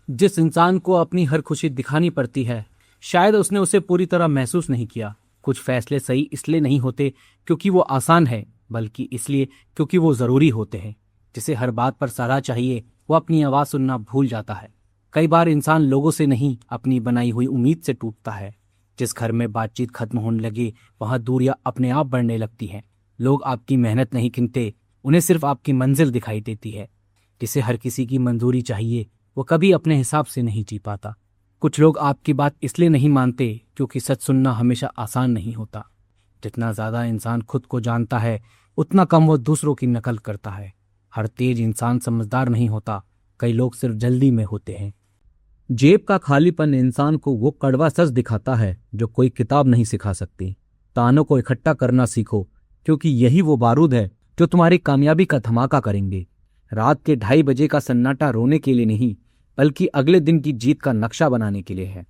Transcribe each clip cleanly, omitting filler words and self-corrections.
जिस इंसान को अपनी हर खुशी दिखानी पड़ती है, शायद उसने उसे पूरी तरह महसूस नहीं किया। कुछ फैसले सही इसलिए नहीं होते क्योंकि वो आसान है, बल्कि इसलिए क्योंकि वो जरूरी होते हैं। जिसे हर बात पर सलाह चाहिए, वो अपनी आवाज सुनना भूल जाता है। कई बार इंसान लोगों से नहीं, अपनी बनाई हुई उम्मीद से टूटता है। जिस घर में बातचीत खत्म होने लगे, वहां दूरियां अपने आप बढ़ने लगती हैं। लोग आपकी मेहनत नहीं गिनते, उन्हें सिर्फ आपकी मंजिल दिखाई देती है। जिसे हर किसी की मंजूरी चाहिए, वो कभी अपने हिसाब से नहीं जी पाता। कुछ लोग आपकी बात इसलिए नहीं मानते क्योंकि सच सुनना हमेशा आसान नहीं होता। जितना ज्यादा इंसान खुद को जानता है, उतना कम वो दूसरों की नकल करता है। हर तेज इंसान समझदार नहीं होता, कई लोग सिर्फ जल्दी में होते हैं। जेब का खालीपन इंसान को वो कड़वा सच दिखाता है जो कोई किताब नहीं सिखा सकती। तानों को इकट्ठा करना सीखो, क्योंकि यही वो बारूद है जो तुम्हारी कामयाबी का धमाका करेंगे। रात के 2:30 का सन्नाटा रोने के लिए नहीं, बल्कि अगले दिन की जीत का नक्शा बनाने के लिए है।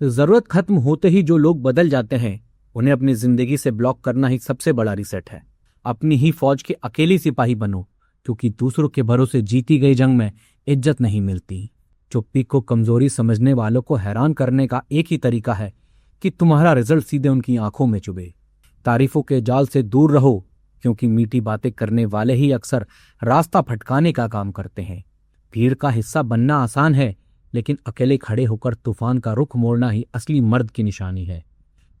जरूरत खत्म होते ही जो लोग बदल जाते हैं, उन्हें अपनी जिंदगी से ब्लॉक करना ही सबसे बड़ा रिसेट है। अपनी ही फौज के अकेले सिपाही बनो, क्योंकि दूसरों के भरोसे जीती गई जंग में इज्जत नहीं मिलती। चुप्पी को कमजोरी समझने वालों को हैरान करने का एक ही तरीका है कि तुम्हारा रिजल्ट सीधे उनकी आंखों में चुभे। तारीफों के जाल से दूर रहो, क्योंकि मीठी बातें करने वाले ही अक्सर रास्ता भटकाने का काम करते हैं। भीड़ का हिस्सा बनना आसान है, लेकिन अकेले खड़े होकर तूफान का रुख मोड़ना ही असली मर्द की निशानी है।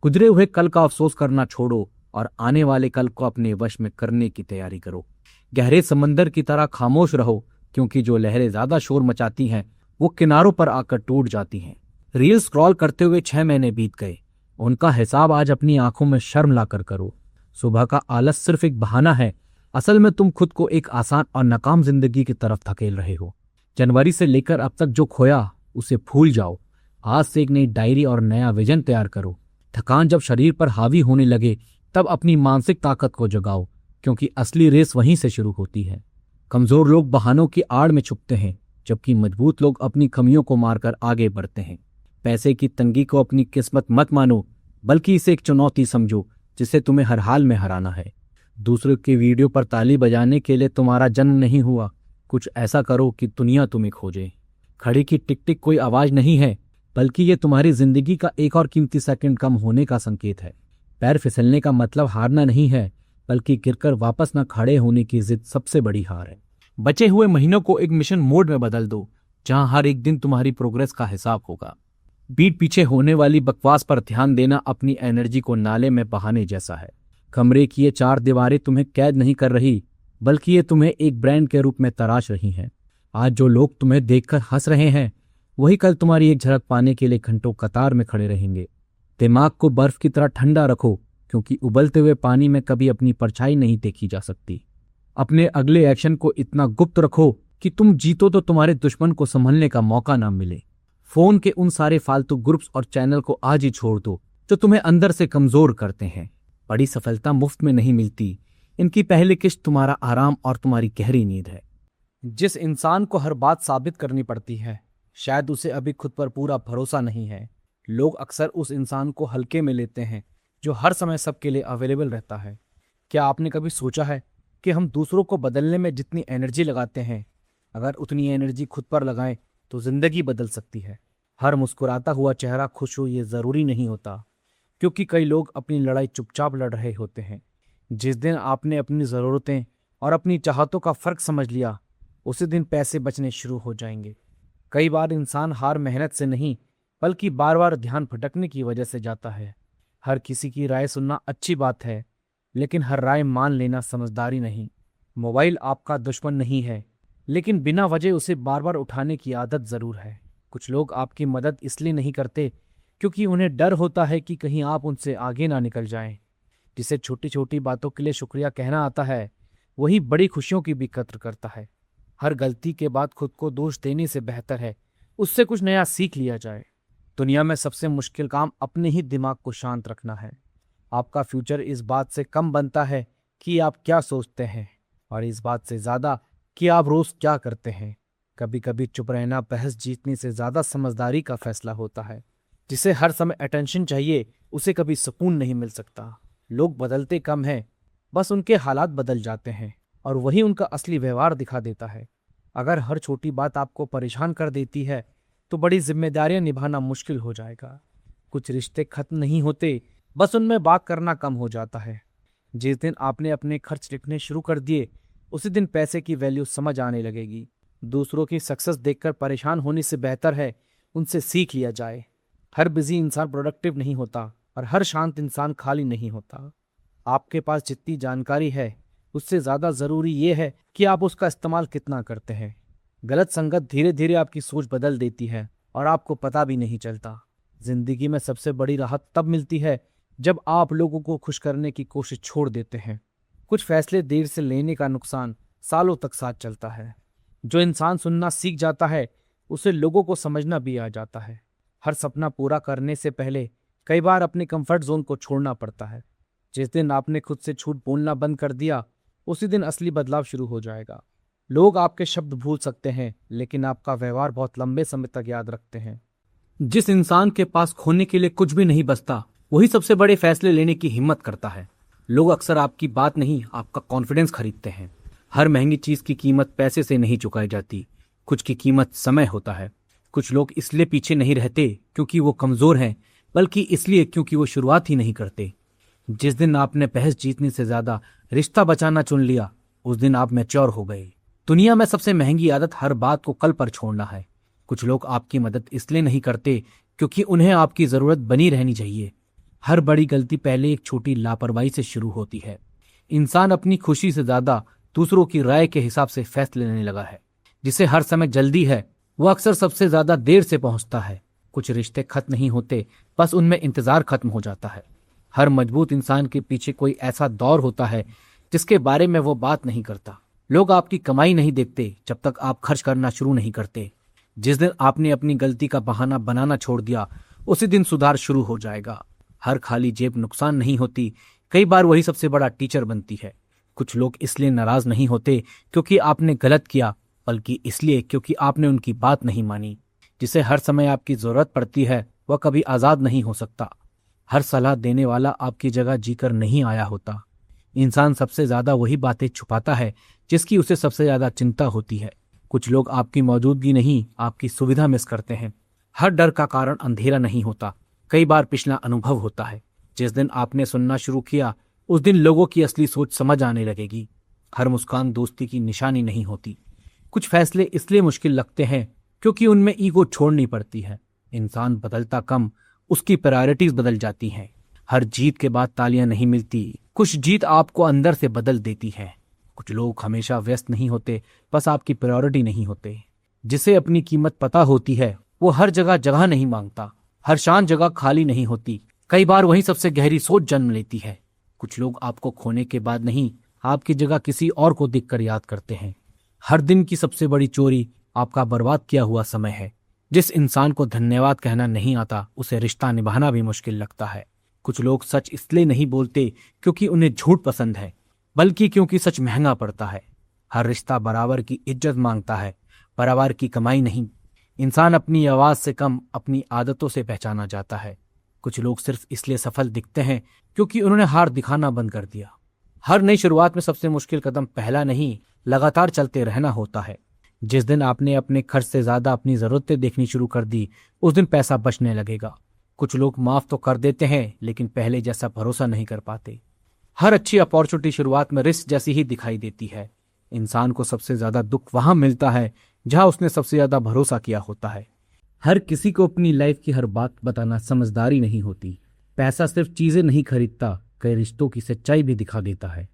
गुजरे हुए कल का अफसोस करना छोड़ो और आने वाले कल को अपने वश में करने की तैयारी करो। गहरे समंदर की तरह खामोश रहो, क्योंकि जो लहरें ज्यादा शोर मचाती हैं, वो किनारों पर आकर टूट जाती हैं। रील स्क्रॉल करते हुए 6 महीने बीत गए, उनका हिसाब आज अपनी आंखों में शर्म लाकर करो। सुबह का आलस सिर्फ एक बहाना है, असल में तुम खुद को एक आसान और नाकाम जिंदगी की तरफ धकेल रहे हो। जनवरी से लेकर अब तक जो खोया, उसे भूल जाओ। आज से एक नई डायरी और नया विजन तैयार करो। थकान जब शरीर पर हावी होने लगे, तब अपनी मानसिक ताकत को जगाओ, क्योंकि असली रेस वहीं से शुरू होती है। कमजोर लोग बहानों की आड़ में छुपते हैं, जबकि मजबूत लोग अपनी कमियों को मारकर आगे बढ़ते हैं। पैसे की तंगी को अपनी किस्मत मत मानो, बल्कि इसे एक चुनौती समझो जिसे तुम्हें हर हाल में हराना है। दूसरों की वीडियो पर ताली बजाने के लिए तुम्हारा जन्म नहीं हुआ। कुछ ऐसा करो कि दुनिया तुम्हें खोजे। घड़ी की टिक टिक कोई आवाज नहीं है, बल्कि ये तुम्हारी जिंदगी का एक और कीमती सेकंड कम होने का संकेत है। पैर फिसलने का मतलब हारना नहीं है, बल्कि गिरकर वापस न खड़े होने की जिद सबसे बड़ी हार है। बचे हुए महीनों को एक मिशन मोड में बदल दो, जहां हर एक दिन तुम्हारी प्रोग्रेस का हिसाब होगा। बीट पीछे होने वाली बकवास पर ध्यान देना अपनी एनर्जी को नाले में बहाने जैसा है। कमरे की ये 4 दीवारें तुम्हें कैद नहीं कर रही, बल्कि ये तुम्हें एक ब्रांड के रूप में तराश रही हैं। आज जो लोग तुम्हें देखकर हंस रहे हैं, वही कल तुम्हारी एक झलक पाने के लिए घंटों कतार में खड़े रहेंगे। दिमाग को बर्फ की तरह ठंडा रखो, क्योंकि उबलते हुए पानी में कभी अपनी परछाई नहीं देखी जा सकती। अपने अगले एक्शन को इतना गुप्त रखो कि तुम जीतो तो तुम्हारे दुश्मन को संभलने का मौका ना मिले। फोन के उन सारे फालतू ग्रुप्स और चैनल को आज ही छोड़ दो जो तुम्हें अंदर से कमजोर करते हैं। बड़ी सफलता मुफ्त में नहीं मिलती, इनकी पहली किश्त तुम्हारा आराम और तुम्हारी गहरी नींद है। जिस इंसान को हर बात साबित करनी पड़ती है, शायद उसे अभी खुद पर पूरा भरोसा नहीं है। लोग अक्सर उस इंसान को हल्के में लेते हैं जो हर समय सबके लिए अवेलेबल रहता है। क्या आपने कभी सोचा है कि हम दूसरों को बदलने में जितनी एनर्जी लगाते हैं, अगर उतनी एनर्जी खुद पर लगाएं तो जिंदगी बदल सकती है। हर मुस्कुराता हुआ चेहरा खुश हो ये जरूरी नहीं होता, क्योंकि कई लोग अपनी लड़ाई चुपचाप लड़ रहे होते हैं। जिस दिन आपने अपनी ज़रूरतें और अपनी चाहतों का फ़र्क समझ लिया, उसी दिन पैसे बचने शुरू हो जाएंगे। कई बार इंसान हार मेहनत से नहीं, बल्कि बार बार ध्यान भटकने की वजह से जाता है। हर किसी की राय सुनना अच्छी बात है, लेकिन हर राय मान लेना समझदारी नहीं। मोबाइल आपका दुश्मन नहीं है, लेकिन बिना वजह उसे बार बार उठाने की आदत ज़रूर है। कुछ लोग आपकी मदद इसलिए नहीं करते क्योंकि उन्हें डर होता है कि कहीं आप उनसे आगे ना निकल जाएं। जिसे छोटी छोटी बातों के लिए शुक्रिया कहना आता है, वही बड़ी खुशियों की भी कद्र करता है। हर गलती के बाद खुद को दोष देने से बेहतर है उससे कुछ नया सीख लिया जाए। दुनिया में सबसे मुश्किल काम अपने ही दिमाग को शांत रखना है। आपका फ्यूचर इस बात से कम बनता है कि आप क्या सोचते हैं, और इस बात से ज़्यादा कि आप रोज़ क्या करते हैं। कभी कभी चुप रहना बहस जीतने से ज़्यादा समझदारी का फैसला होता है। जिसे हर समय अटेंशन चाहिए, उसे कभी सुकून नहीं मिल सकता। लोग बदलते कम हैं, बस उनके हालात बदल जाते हैं, और वही उनका असली व्यवहार दिखा देता है। अगर हर छोटी बात आपको परेशान कर देती है, तो बड़ी जिम्मेदारियां निभाना मुश्किल हो जाएगा। कुछ रिश्ते खत्म नहीं होते, बस उनमें बात करना कम हो जाता है। जिस दिन आपने अपने खर्च लिखने शुरू कर दिए, उसी दिन पैसे की वैल्यू समझ आने लगेगी। दूसरों की सक्सेस देखकर परेशान होने से बेहतर है उनसे सीख लिया जाए। हर बिजी इंसान प्रोडक्टिव नहीं होता और हर शांत इंसान खाली नहीं होता। आपके पास जितनी जानकारी है, उससे ज्यादा जरूरी यह है कि आप उसका इस्तेमाल कितना करते हैं। गलत संगत धीरे धीरे आपकी सोच बदल देती है और आपको पता भी नहीं चलता। जिंदगी में सबसे बड़ी राहत तब मिलती है जब आप लोगों को खुश करने की कोशिश छोड़ देते हैं। कुछ फैसले देर से लेने का नुकसान सालों तक साथ चलता है। जो इंसान सुनना सीख जाता है, उसे लोगों को समझना भी आ जाता है। हर सपना पूरा करने से पहले कई बार अपने कंफर्ट जोन को छोड़ना पड़ता है। जिस दिन आपने खुद से झूठ बोलना बंद कर दिया, उसी दिन असली बदलाव शुरू हो जाएगा। लोग आपके शब्द भूल सकते हैं, लेकिन आपका व्यवहार बहुत लंबे समय तक याद रखते हैं। जिस इंसान के पास खोने के लिए कुछ भी नहीं बचता, वही सबसे बड़े फैसले लेने की हिम्मत करता है। लोग अक्सर आपकी बात नहीं, आपका कॉन्फिडेंस खरीदते हैं। हर महंगी चीज की कीमत पैसे से नहीं चुकाई जाती, कुछ की कीमत समय होता है। कुछ लोग इसलिए पीछे नहीं रहते क्योंकि वो कमजोर हैं, बल्कि इसलिए क्योंकि वो शुरुआत ही नहीं करते। जिस दिन आपने बहस जीतने से ज्यादा रिश्ता बचाना चुन लिया, उस दिन आप मैच्योर हो गए। दुनिया में सबसे महंगी आदत हर बात को कल पर छोड़ना है। कुछ लोग आपकी मदद इसलिए नहीं करते क्योंकि उन्हें आपकी जरूरत बनी रहनी चाहिए। हर बड़ी गलती पहले एक छोटी लापरवाही से शुरू होती है। इंसान अपनी खुशी से ज्यादा दूसरों की राय के हिसाब से फैसले लेने लगा है। जिसे हर समय जल्दी है, वो अक्सर सबसे ज्यादा देर से पहुंचता है। कुछ रिश्ते खत्म नहीं होते, बस उनमें इंतजार खत्म हो जाता है। हर मजबूत इंसान के पीछे कोई ऐसा दौर होता है जिसके बारे में वो बात नहीं करता। लोग आपकी कमाई नहीं देखते जब तक आप खर्च करना शुरू नहीं करते। जिस दिन आपने अपनी गलती का बहाना बनाना छोड़ दिया, उसी दिन सुधार शुरू हो जाएगा। हर खाली जेब नुकसान नहीं होती, कई बार वही सबसे बड़ा टीचर बनती है। कुछ लोग इसलिए नाराज नहीं होते क्योंकि आपने गलत किया, बल्कि इसलिए क्योंकि आपने उनकी बात नहीं मानी। जिसे हर समय आपकी जरूरत पड़ती है, वह कभी आजाद नहीं हो सकता। हर सलाह देने वाला आपकी जगह जीकर नहीं आया होता। इंसान सबसे ज्यादा वही बातें छुपाता है जिसकी उसे सबसे ज्यादा चिंता होती है। कुछ लोग आपकी मौजूदगी नहीं, आपकी सुविधा मिस करते हैं। हर डर का कारण अंधेरा नहीं होता, कई बार पिछला अनुभव होता है। जिस दिन आपने सुनना शुरू किया, उस दिन लोगों की असली सोच समझ आने लगेगी। हर मुस्कान दोस्ती की निशानी नहीं होती। कुछ फैसले इसलिए मुश्किल लगते हैं क्योंकि उनमें ईगो छोड़नी पड़ती है। इंसान बदलता कम, उसकी प्रायोरिटीज बदल जाती हैं। हर जीत के बाद तालियां नहीं मिलती, कुछ जीत आपको अंदर से बदल देती है। कुछ लोग हमेशा व्यस्त नहीं होते, बस आपकी प्रायोरिटी नहीं होते। जिसे अपनी कीमत पता होती है, वो हर जगह जगह नहीं मांगता। हर शांत जगह खाली नहीं होती, कई बार वही सबसे गहरी सोच जन्म लेती है। कुछ लोग आपको खोने के बाद नहीं, आपकी जगह किसी और को देखकर याद करते हैं। हर दिन की सबसे बड़ी चोरी आपका बर्बाद किया हुआ समय है। जिस इंसान को धन्यवाद कहना नहीं आता, उसे रिश्ता निभाना भी मुश्किल लगता है। कुछ लोग सच इसलिए नहीं बोलते क्योंकि उन्हें झूठ पसंद है, बल्कि क्योंकि सच महंगा पड़ता है। हर रिश्ता बराबर की इज्जत मांगता है, बराबर की कमाई नहीं। इंसान अपनी आवाज से कम अपनी आदतों से पहचाना जाता है। कुछ लोग सिर्फ इसलिए सफल दिखते हैं क्योंकि उन्होंने हार दिखाना बंद कर दिया। हर नई शुरुआत में सबसे मुश्किल कदम पहला नहीं, लगातार चलते रहना होता है। जिस दिन आपने अपने खर्च से ज्यादा अपनी जरूरतें देखनी शुरू कर दी, उस दिन पैसा बचने लगेगा। कुछ लोग माफ तो कर देते हैं, लेकिन पहले जैसा भरोसा नहीं कर पाते। हर अच्छी अपॉर्चुनिटी शुरुआत में रिस्क जैसी ही दिखाई देती है। इंसान को सबसे ज्यादा दुख वहां मिलता है जहां उसने सबसे ज्यादा भरोसा किया होता है। हर किसी को अपनी लाइफ की हर बात बताना समझदारी नहीं होती। पैसा सिर्फ चीजें नहीं खरीदता, कई रिश्तों की सच्चाई भी दिखा देता है।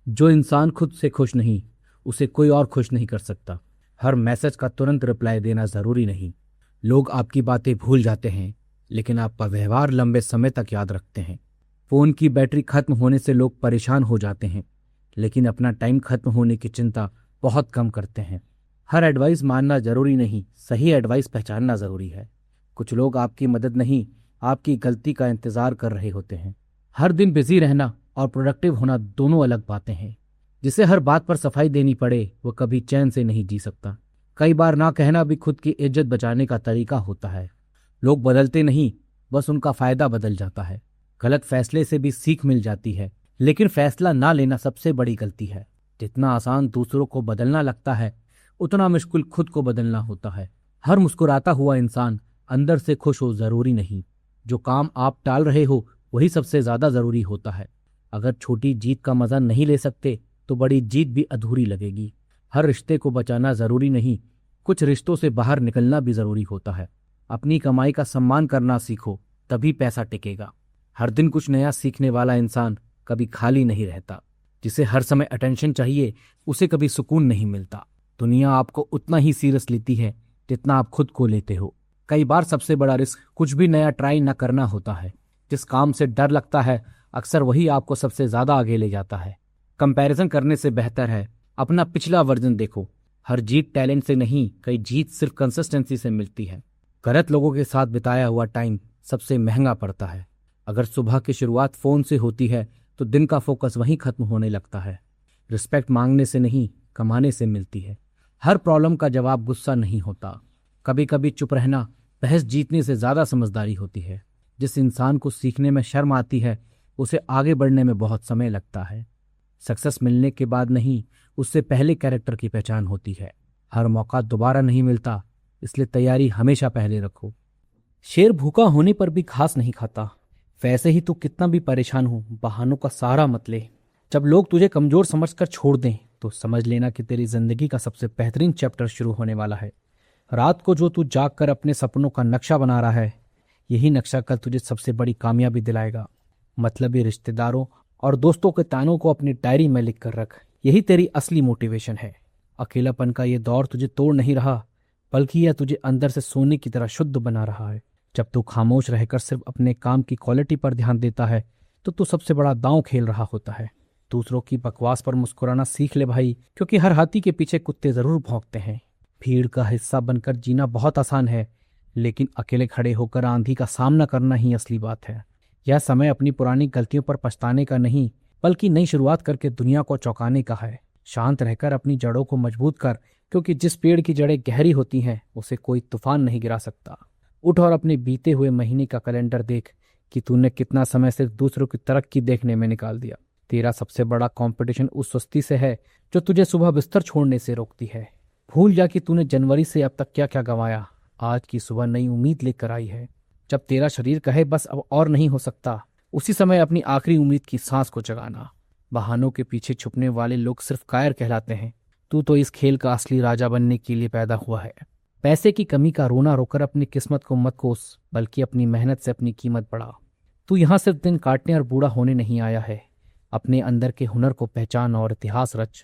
जो इंसान खुद से खुश नहीं, उसे कोई और खुश नहीं कर सकता। हर मैसेज का तुरंत रिप्लाई देना जरूरी नहीं। लोग आपकी बातें भूल जाते हैं, लेकिन आपका व्यवहार लंबे समय तक याद रखते हैं। फोन की बैटरी खत्म होने से लोग परेशान हो जाते हैं, लेकिन अपना टाइम खत्म होने की चिंता बहुत कम करते हैं। हर एडवाइस मानना जरूरी नहीं, सही एडवाइस पहचानना जरूरी है। कुछ लोग आपकी मदद नहीं, आपकी गलती का इंतजार कर रहे होते हैं। हर दिन बिजी रहना और प्रोडक्टिव होना दोनों अलग बातें हैं। जिसे हर बात पर सफाई देनी पड़े, वो कभी चैन से नहीं जी सकता। कई बार ना कहना भी खुद की इज्जत बचाने का तरीका होता है। लोग बदलते नहीं, बस उनका फायदा बदल जाता है। गलत फैसले से भी सीख मिल जाती है, लेकिन फैसला ना लेना सबसे बड़ी गलती है। जितना आसान दूसरों को बदलना लगता है, उतना मुश्किल खुद को बदलना होता है। हर मुस्कुराता हुआ इंसान अंदर से खुश हो जरूरी नहीं। जो काम आप टाल रहे हो वही सबसे ज्यादा जरूरी होता है। अगर छोटी जीत का मजा नहीं ले सकते तो बड़ी जीत भी अधूरी लगेगी। हर रिश्ते को बचाना जरूरी नहीं, कुछ रिश्तों से बाहर निकलना भी जरूरी होता है। अपनी कमाई का सम्मान करना सीखो, तभी पैसा टिकेगा। हर दिन कुछ नया सीखने वाला इंसान कभी खाली नहीं रहता। जिसे हर समय अटेंशन चाहिए उसे कभी सुकून नहीं मिलता। दुनिया आपको उतना ही सीरियस लेती है जितना आप खुद को लेते हो। कई बार सबसे बड़ा रिस्क कुछ भी नया ट्राई न करना होता है। जिस काम से डर लगता है अक्सर वही आपको सबसे ज्यादा आगे ले जाता है। कंपैरिजन करने से बेहतर है अपना पिछला वर्जन देखो। हर जीत टैलेंट से नहीं, कई जीत सिर्फ कंसिस्टेंसी से मिलती है। गलत लोगों के साथ बिताया हुआ टाइम सबसे महंगा पड़ता है। अगर सुबह की शुरुआत फोन से होती है तो दिन का फोकस वहीं खत्म होने लगता है। रिस्पेक्ट मांगने से नहीं, कमाने से मिलती है। हर प्रॉब्लम का जवाब गुस्सा नहीं होता। कभी कभी चुप रहना बहस जीतने से ज्यादा समझदारी होती है। जिस इंसान को सीखने में शर्म आती है उसे आगे बढ़ने में बहुत समय लगता है। सक्सेस मिलने के बाद नहीं, उससे पहले कैरेक्टर की पहचान होती है। हर मौका दोबारा नहीं मिलता, इसलिए तैयारी हमेशा पहले रखो। शेर भूखा होने पर भी घास नहीं खाता। वैसे ही तू कितना भी परेशान हो, बहानों का सहारा मत ले। जब लोग तुझे कमजोर समझकर छोड़ दें तो समझ लेना कि तेरी जिंदगी का सबसे बेहतरीन चैप्टर शुरू होने वाला है। रात को जो तू जाग कर अपने सपनों का नक्शा बना रहा है, यही नक्शा कल तुझे सबसे बड़ी कामयाबी दिलाएगा। मतलबी रिश्तेदारों और दोस्तों के तानों को अपनी डायरी में लिख कर रख, यही तेरी असली मोटिवेशन है। अकेलापन का ये दौर तुझे तोड़ नहीं रहा, बल्कि यह तुझे अंदर से सोने की तरह शुद्ध बना रहा है। जब तू खामोश रहकर सिर्फ अपने काम की क्वालिटी पर ध्यान देता है तो तू सबसे बड़ा दांव खेल रहा होता है। दूसरों की बकवास पर मुस्कुराना सीख ले भाई, क्योंकि हर हाथी के पीछे कुत्ते जरूर भौंकते हैं। भीड़ का हिस्सा बनकर जीना बहुत आसान है, लेकिन अकेले खड़े होकर आंधी का सामना करना ही असली बात है। यह समय अपनी पुरानी गलतियों पर पछताने का नहीं, बल्कि नई शुरुआत करके दुनिया को चौंकाने का है। शांत रहकर अपनी जड़ों को मजबूत कर, क्योंकि जिस पेड़ की जड़ें गहरी होती हैं उसे कोई तूफान नहीं गिरा सकता। उठ और अपने बीते हुए महीने का कैलेंडर देख कि तूने कितना समय सिर्फ दूसरों की तरक्की देखने में निकाल दिया। तेरा सबसे बड़ा कंपटीशन उस सुस्ती से है जो तुझे सुबह बिस्तर छोड़ने से रोकती है। भूल जा कि तूने जनवरी से अब तक क्या क्या गंवाया। आज की सुबह नई उम्मीद लेकर आई है। जब तेरा शरीर कहे बस अब और नहीं हो सकता, उसी समय अपनी आखिरी उम्मीद की सांस को जगाना। बहानों के पीछे छुपने वाले लोग सिर्फ कायर कहलाते हैं। तू तो इस खेल का असली राजा बनने के लिए पैदा हुआ है। पैसे की कमी का रोना रोकर अपनी किस्मत को मत कोस, बल्कि अपनी मेहनत से अपनी कीमत बढ़ा। तू यहाँ सिर्फ दिन काटने और बूढ़ा होने नहीं आया है। अपने अंदर के हुनर को पहचान और इतिहास रच।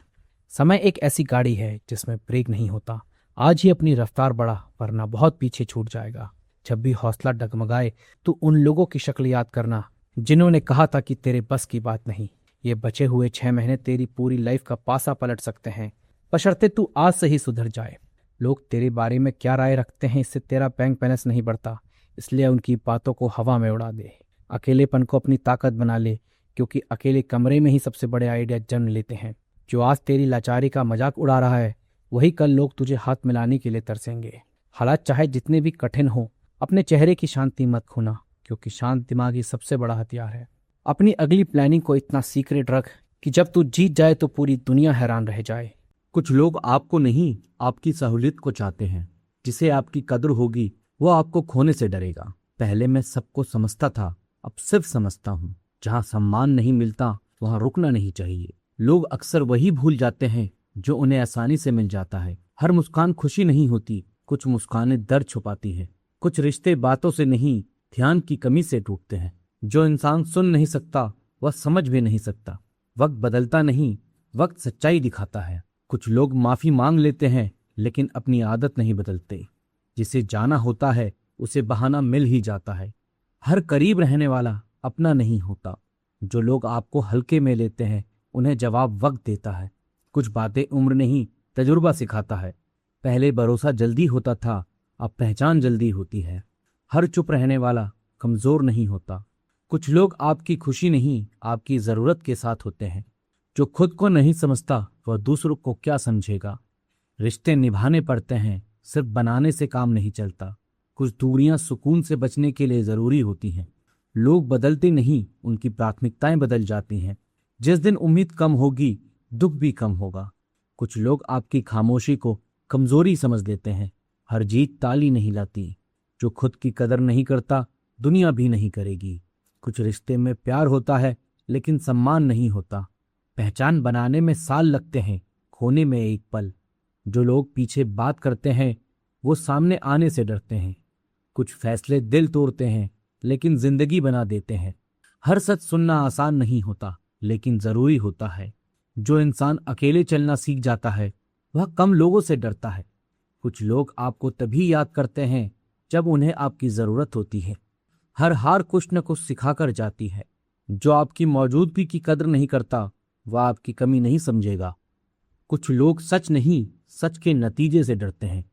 समय एक ऐसी गाड़ी है जिसमें ब्रेक नहीं होता। आज ही अपनी रफ्तार बढ़ा, वरना बहुत पीछे छूट जाएगा। जब भी हौसला डगमगाए तो उन लोगों की शक्ल याद करना जिन्होंने कहा था कि तेरे बस की बात नहीं। ये बचे हुए 6 महीने तेरी पूरी लाइफ का पासा पलट सकते हैं, बशर्ते तू आज से ही सुधर जाए। लोग तेरे बारे में क्या राय रखते हैं इससे तेरा बैंक बैलेंस नहीं बढ़ता, इसलिए उनकी बातों को हवा में उड़ा दे। अकेलेपन को अपनी ताकत बना ले, क्योंकि अकेले कमरे में ही सबसे बड़े आइडिया जन्म लेते हैं। जो आज तेरी लाचारी का मजाक उड़ा रहा है, वही कल लोग तुझे हाथ मिलाने के लिए तरसेंगे। हालात चाहे जितने भी कठिन हो, अपने चेहरे की शांति मत खोना, क्योंकि शांत दिमाग ही सबसे बड़ा हथियार है। अपनी अगली प्लानिंग को इतना सीक्रेट रख कि जब तू जीत जाए तो पूरी दुनिया हैरान रह जाए। कुछ लोग आपको नहीं, आपकी सहूलियत को चाहते हैं। जिसे आपकी कदर होगी वो आपको खोने से डरेगा। पहले मैं सबको समझता था, अब सिर्फ समझता हूँ। जहाँ सम्मान नहीं मिलता वहाँ रुकना नहीं चाहिए। लोग अक्सर वही भूल जाते हैं जो उन्हें आसानी से मिल जाता है। हर मुस्कान खुशी नहीं होती, कुछ मुस्कानें दर्द छुपाती हैं। कुछ रिश्ते बातों से नहीं, ध्यान की कमी से टूटते हैं। जो इंसान सुन नहीं सकता वह समझ भी नहीं सकता। वक्त बदलता नहीं, वक्त सच्चाई दिखाता है। कुछ लोग माफी मांग लेते हैं लेकिन अपनी आदत नहीं बदलते। जिसे जाना होता है उसे बहाना मिल ही जाता है। हर करीब रहने वाला अपना नहीं होता। जो लोग आपको हल्के में लेते हैं उन्हें जवाब वक्त देता है। कुछ बातें उम्र नहीं, तजुर्बा सिखाता है। पहले भरोसा जल्दी होता था, अब पहचान जल्दी होती है। हर चुप रहने वाला कमजोर नहीं होता। कुछ लोग आपकी खुशी नहीं, आपकी जरूरत के साथ होते हैं। जो खुद को नहीं समझता वह दूसरों को क्या समझेगा। रिश्ते निभाने पड़ते हैं, सिर्फ बनाने से काम नहीं चलता। कुछ दूरियां सुकून से बचने के लिए जरूरी होती हैं। लोग बदलते नहीं, उनकी प्राथमिकताएं बदल जाती हैं। जिस दिन उम्मीद कम होगी, दुख भी कम होगा। कुछ लोग आपकी खामोशी को कमजोरी समझ लेते हैं, हर जीत ताली नहीं लाती। जो खुद की कदर नहीं करता, दुनिया भी नहीं करेगी। कुछ रिश्ते में प्यार होता है लेकिन सम्मान नहीं होता। पहचान बनाने में साल लगते हैं, खोने में एक पल। जो लोग पीछे बात करते हैं वो सामने आने से डरते हैं। कुछ फैसले दिल तोड़ते हैं लेकिन जिंदगी बना देते हैं। हर सच सुनना आसान नहीं होता लेकिन जरूरी होता है। जो इंसान अकेले चलना सीख जाता है वह कम लोगों से डरता है। कुछ लोग आपको तभी याद करते हैं जब उन्हें आपकी जरूरत होती है। हर हार कुछ न कुछ सिखा कर जाती है। जो आपकी मौजूदगी की कदर नहीं करता वह आपकी कमी नहीं समझेगा। कुछ लोग सच नहीं, सच के नतीजे से डरते हैं।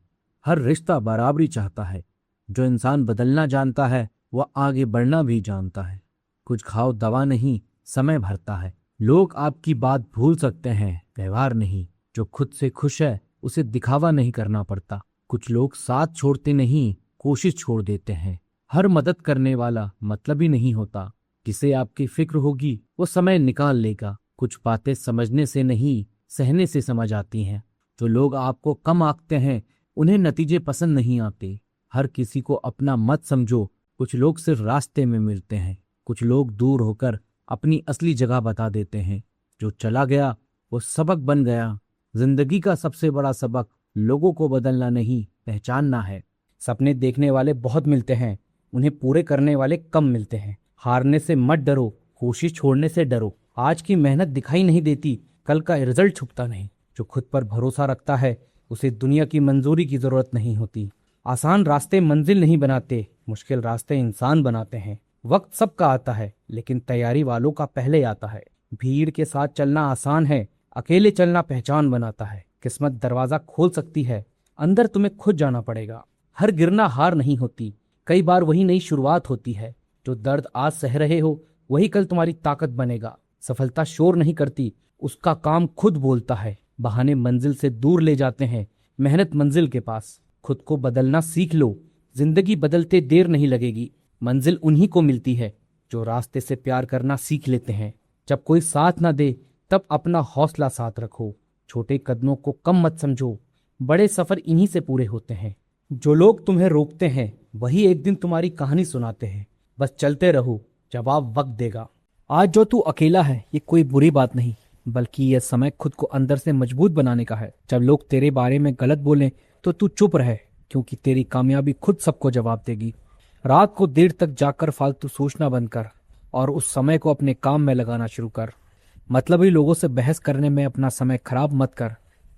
हर रिश्ता बराबरी चाहता है। जो इंसान बदलना जानता है वह आगे बढ़ना भी जानता है। कुछ घाव दवा नहीं, समय भरता है। लोग आपकी बात भूल सकते हैं, व्यवहार नहीं। जो खुद से खुश है उसे दिखावा नहीं करना पड़ता। कुछ लोग साथ छोड़ते नहीं, कोशिश छोड़ देते हैं। हर मदद करने वाला मतलब ही नहीं होता। जिसे आपकी फिक्र होगी वो समय निकाल लेगा। कुछ बातें समझने से नहीं, सहने से समझ आती हैं। जो लोग आपको कम आंकते हैं उन्हें नतीजे पसंद नहीं आते। हर किसी को अपना मत समझो। कुछ लोग सिर्फ रास्ते में मिलते हैं। कुछ लोग दूर होकर अपनी असली जगह बता देते हैं। जो चला गया वो सबक बन गया। जिंदगी का सबसे बड़ा सबक लोगों को बदलना नहीं, पहचानना है। सपने देखने वाले बहुत मिलते हैं, उन्हें पूरे करने वाले कम मिलते हैं। हारने से मत डरो, कोशिश छोड़ने से डरो। आज की मेहनत दिखाई नहीं देती, कल का रिजल्ट छुपता नहीं। जो खुद पर भरोसा रखता है उसे दुनिया की मंजूरी की जरूरत नहीं होती। आसान रास्ते मंजिल नहीं बनाते, मुश्किल रास्ते इंसान बनाते हैं। वक्त सबका आता है लेकिन तैयारी वालों का पहले आता है। भीड़ के साथ चलना आसान है, अकेले चलना पहचान बनाता है। किस्मत दरवाजा खोल सकती है, अंदर तुम्हें खुद जाना पड़ेगा। हर गिरना हार नहीं होती, कई बार वही नई शुरुआत होती है। जो दर्द आज सह रहे हो वही कल तुम्हारी ताकत बनेगा। सफलता शोर नहीं करती, उसका काम खुद बोलता है। बहाने मंजिल से दूर ले जाते हैं, मेहनत मंजिल के पास। खुद को बदलना सीख लो, जिंदगी बदलते देर नहीं लगेगी। मंजिल उन्हीं को मिलती है जो रास्ते से प्यार करना सीख लेते हैं। जब कोई साथ ना दे तब अपना हौसला साथ रखो। छोटे कदमों को कम मत समझो, बड़े सफर इन्हीं से पूरे होते हैं। जो लोग तुम्हें रोकते हैं वही एक दिन तुम्हारी कहानी सुनाते हैं। बस चलते रहो, जवाब वक्त देगा। आज जो तू अकेला है ये कोई बुरी बात नहीं, बल्कि यह समय खुद को अंदर से मजबूत बनाने का है। जब लोग तेरे बारे में गलत बोलें तो तू चुप रहे, क्योंकि तेरी कामयाबी खुद सबको जवाब देगी। रात को देर तक जाकर फालतू सोचना बंद कर और उस समय को अपने काम में लगाना शुरू कर। मतलबी लोगों से बहस करने में अपना समय खराब मत कर,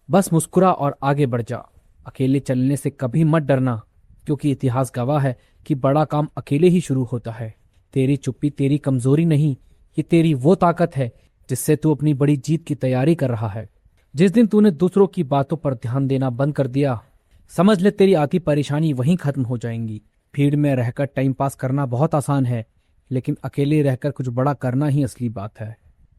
बस मुस्कुरा और आगे बढ़ जा। अकेले चलने से कभी मत डरना, क्योंकि इतिहास गवाह है कि बड़ा काम अकेले ही शुरू होता है। तेरी चुप्पी तेरी कमजोरी नहीं, ये तेरी वो ताकत है जिससे तू अपनी बड़ी जीत की तैयारी कर रहा है। जिस दिन तूने दूसरों की बातों पर ध्यान देना बंद कर दिया, समझ ले तेरी आती परेशानी वहीं खत्म हो जाएंगी। भीड़ में रहकर टाइम पास करना बहुत आसान है, लेकिन अकेले रहकर कुछ बड़ा करना ही असली बात है।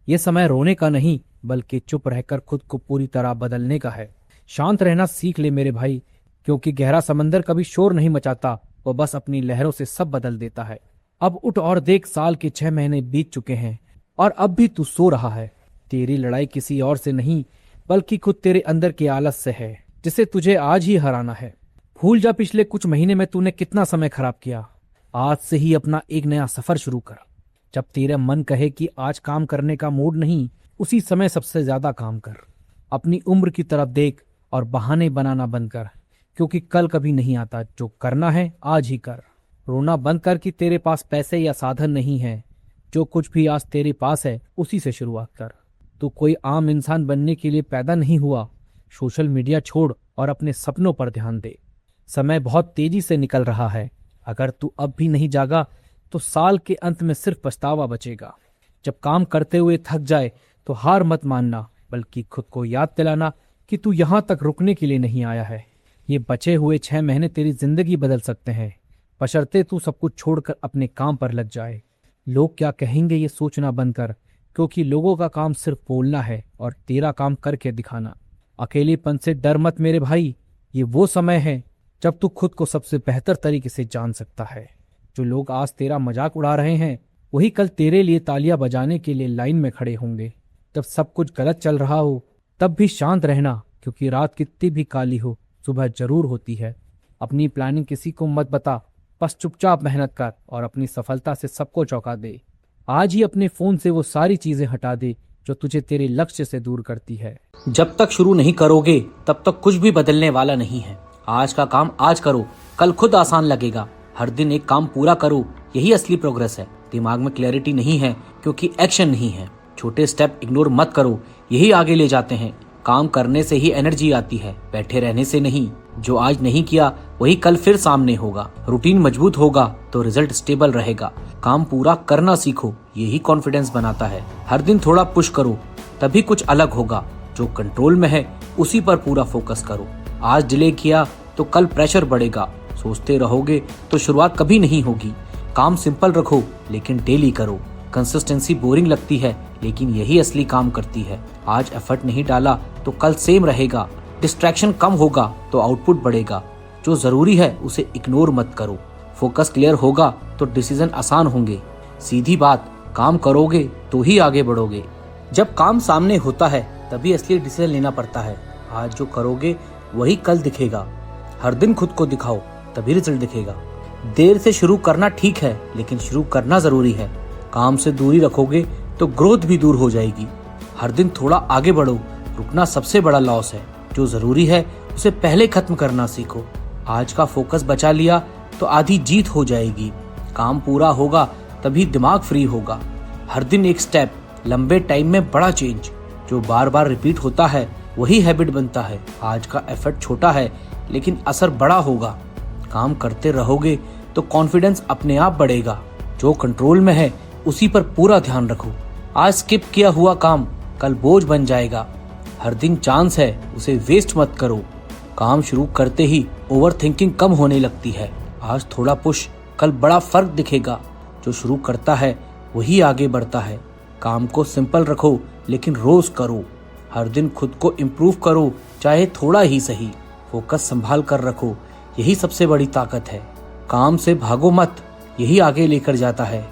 ये समय रोने का नहीं, बल्कि चुप रहकर खुद को पूरी तरह बदलने का है। शांत रहना सीख ले मेरे भाई, क्योंकि गहरा समंदर कभी शोर नहीं मचाता, वो बस अपनी लहरों से सब बदल देता है। अब उठ और देख, साल के 6 महीने बीत चुके हैं और अब भी तू सो रहा है। तेरी लड़ाई किसी और से नहीं, बल्कि खुद तेरे अंदर के आलस से है, जिसे तुझे आज ही हराना है। भूल जा पिछले कुछ महीने में तूने कितना समय खराब किया। आज से ही अपना एक नया सफर शुरू कर। जब तेरा मन कहे कि आज काम करने का मूड नहीं, उसी समय सबसे ज्यादा काम कर। अपनी उम्र की तरफ देख और बहाने बनाना बंद कर, क्योंकि कल कभी नहीं आता। जो करना है आज ही कर। रोना बंद कर कि तेरे पास पैसे या साधन नहीं है। जो कुछ भी आज तेरे पास है उसी से शुरुआत कर। तू कोई आम इंसान बनने के लिए पैदा नहीं हुआ। सोशल मीडिया छोड़ और अपने सपनों पर ध्यान दे। समय बहुत तेजी से निकल रहा है। अगर तू अब भी नहीं जागा तो साल के अंत में सिर्फ पछतावा बचेगा। जब काम करते हुए थक जाए तो हार मत मानना, बल्कि खुद को याद दिलाना कि तू यहाँ तक रुकने के लिए नहीं आया है। ये बचे हुए 6 महीने तेरी जिंदगी बदल सकते हैं, बशर्ते तू सब कुछ छोड़कर अपने काम पर लग जाए। लोग क्या कहेंगे ये सोचना बंद कर, क्योंकि लोगों का काम सिर्फ बोलना है और तेरा काम करके दिखाना। अकेलेपन से डर मत मेरे भाई, ये वो समय है जब तू खुद को सबसे बेहतर तरीके से जान सकता है। जो लोग आज तेरा मजाक उड़ा रहे हैं वही कल तेरे लिए तालियां बजाने के लिए लाइन में खड़े होंगे। जब सब कुछ गलत चल रहा हो तब भी शांत रहना, क्योंकि रात कितनी भी काली हो सुबह जरूर होती है। अपनी प्लानिंग किसी को मत बता, बस चुपचाप मेहनत कर और अपनी सफलता से सबको चौंका दे। आज ही अपने फोन से वो सारी चीजें हटा दे जो तुझे तेरे लक्ष्य से दूर करती है। जब तक शुरू नहीं करोगे तब तक कुछ भी बदलने वाला नहीं है। आज का काम आज करो, कल खुद आसान लगेगा। हर दिन एक काम पूरा करो, यही असली प्रोग्रेस है। दिमाग में क्लैरिटी नहीं है क्योंकि एक्शन नहीं है। छोटे स्टेप इग्नोर मत करो, यही आगे ले जाते हैं। काम करने से ही एनर्जी आती है, बैठे रहने से नहीं। जो आज नहीं किया वही कल फिर सामने होगा। रूटीन मजबूत होगा तो रिजल्ट स्टेबल रहेगा। काम पूरा करना सीखो, यही कॉन्फिडेंस बनाता है। हर दिन थोड़ा पुश करो, तभी कुछ अलग होगा। जो कंट्रोल में है उसी पर पूरा फोकस करो। आज डिले किया तो कल प्रेशर बढ़ेगा। सोचते रहोगे तो शुरुआत कभी नहीं होगी। काम सिंपल रखो लेकिन डेली करो। कंसिस्टेंसी बोरिंग लगती है लेकिन यही असली काम करती है। आज एफर्ट नहीं डाला तो कल सेम रहेगा। डिस्ट्रैक्शन कम होगा तो आउटपुट बढ़ेगा। जो जरूरी है उसे इग्नोर मत करो। फोकस क्लियर होगा तो डिसीजन आसान होंगे। सीधी बात, काम करोगे तो ही आगे बढ़ोगे। जब काम सामने होता है तभी असली डिसीजन लेना पड़ता है। आज जो करोगे वही कल दिखेगा। हर दिन खुद को दिखाओ तभी रिजल्ट दिखेगा। देर से शुरू करना ठीक है लेकिन शुरू करना जरूरी है। काम से दूरी रखोगे तो ग्रोथ भी दूर हो जाएगी। हर दिन थोड़ा आगे बढ़ो, रुकना सबसे बड़ा लॉस है। जो जरूरी है उसे पहले खत्म करना सीखो। आज का फोकस बचा लिया तो आधी जीत हो जाएगी। काम पूरा होगा तभी दिमाग फ्री होगा। हर दिन एक स्टेप, लंबे टाइम में बड़ा चेंज। जो बार बार रिपीट होता है वही हैबिट बनता है। आज का एफर्ट छोटा है लेकिन असर बड़ा होगा। काम करते रहोगे तो कॉन्फिडेंस अपने आप बढ़ेगा। जो कंट्रोल में है उसी पर पूरा ध्यान रखो। आज स्किप किया हुआ काम कल बोझ बन जाएगा। हर दिन चांस है, उसे वेस्ट मत करो। काम शुरू करते ही ओवर थिंकिंग कम होने लगती है। आज थोड़ा पुश, कल बड़ा फर्क दिखेगा। जो शुरू करता है वही आगे बढ़ता है। काम को सिंपल रखो लेकिन रोज करो। हर दिन खुद को इम्प्रूव करो, चाहे थोड़ा ही सही। फोकस संभाल कर रखो, यही सबसे बड़ी ताकत है। काम से भागो मत, यही आगे लेकर जाता है।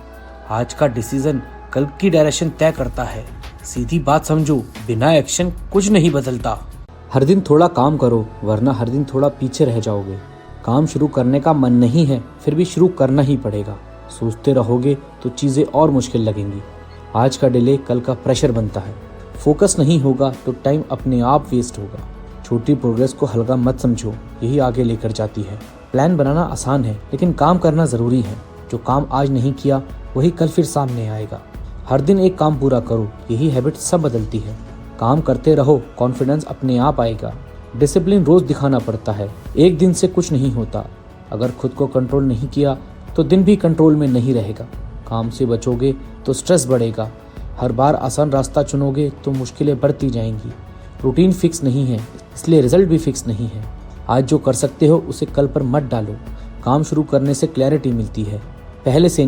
आज का डिसीजन कल की डायरेक्शन तय करता है। सीधी बात समझो, बिना एक्शन कुछ नहीं बदलता। हर दिन थोड़ा काम करो वरना हर दिन थोड़ा पीछे रह जाओगे। काम शुरू करने का मन नहीं है फिर भी शुरू करना ही पड़ेगा। सोचते रहोगे तो चीजें और मुश्किल लगेंगी। आज का डिले कल का प्रेशर बनता है। फोकस नहीं होगा तो टाइम अपने आप वेस्ट होगा। छोटी प्रोग्रेस को हल्का मत समझो, यही आगे लेकर जाती है। प्लान बनाना आसान है लेकिन काम करना जरूरी है। जो काम आज नहीं किया वही कल फिर सामने आएगा। हर दिन एक काम पूरा करो, यही हैबिट सब बदलती है। काम करते रहो, कॉन्फिडेंस अपने आप आएगा। डिसिप्लिन रोज दिखाना पड़ता है, एक दिन से कुछ नहीं होता। अगर खुद को कंट्रोल नहीं किया तो दिन भी कंट्रोल में नहीं रहेगा। काम से बचोगे तो स्ट्रेस बढ़ेगा। हर बार आसान रास्ता चुनोगे तो मुश्किलें बढ़ती जाएंगी। रूटीन फिक्स नहीं है इसलिए रिजल्ट भी फिक्स नहीं है। आज जो कर सकते हो उसे कल पर मत डालो। काम शुरू करने से क्लैरिटी मिलती है, पहले से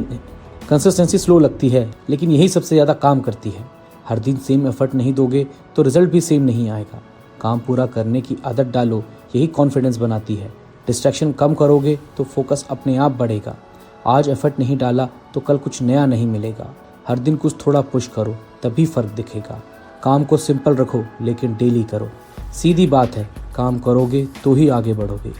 कंसिस्टेंसी स्लो लगती है लेकिन यही सबसे ज़्यादा काम करती है। हर दिन सेम एफर्ट नहीं दोगे तो रिजल्ट भी सेम नहीं आएगा। काम पूरा करने की आदत डालो, यही कॉन्फिडेंस बनाती है। डिस्ट्रैक्शन कम करोगे तो फोकस अपने आप बढ़ेगा। आज एफर्ट नहीं डाला तो कल कुछ नया नहीं मिलेगा। हर दिन कुछ थोड़ा पुश करो तभी फर्क दिखेगा। काम को सिंपल रखो लेकिन डेली करो। सीधी बात है, काम करोगे तो ही आगे बढ़ोगे।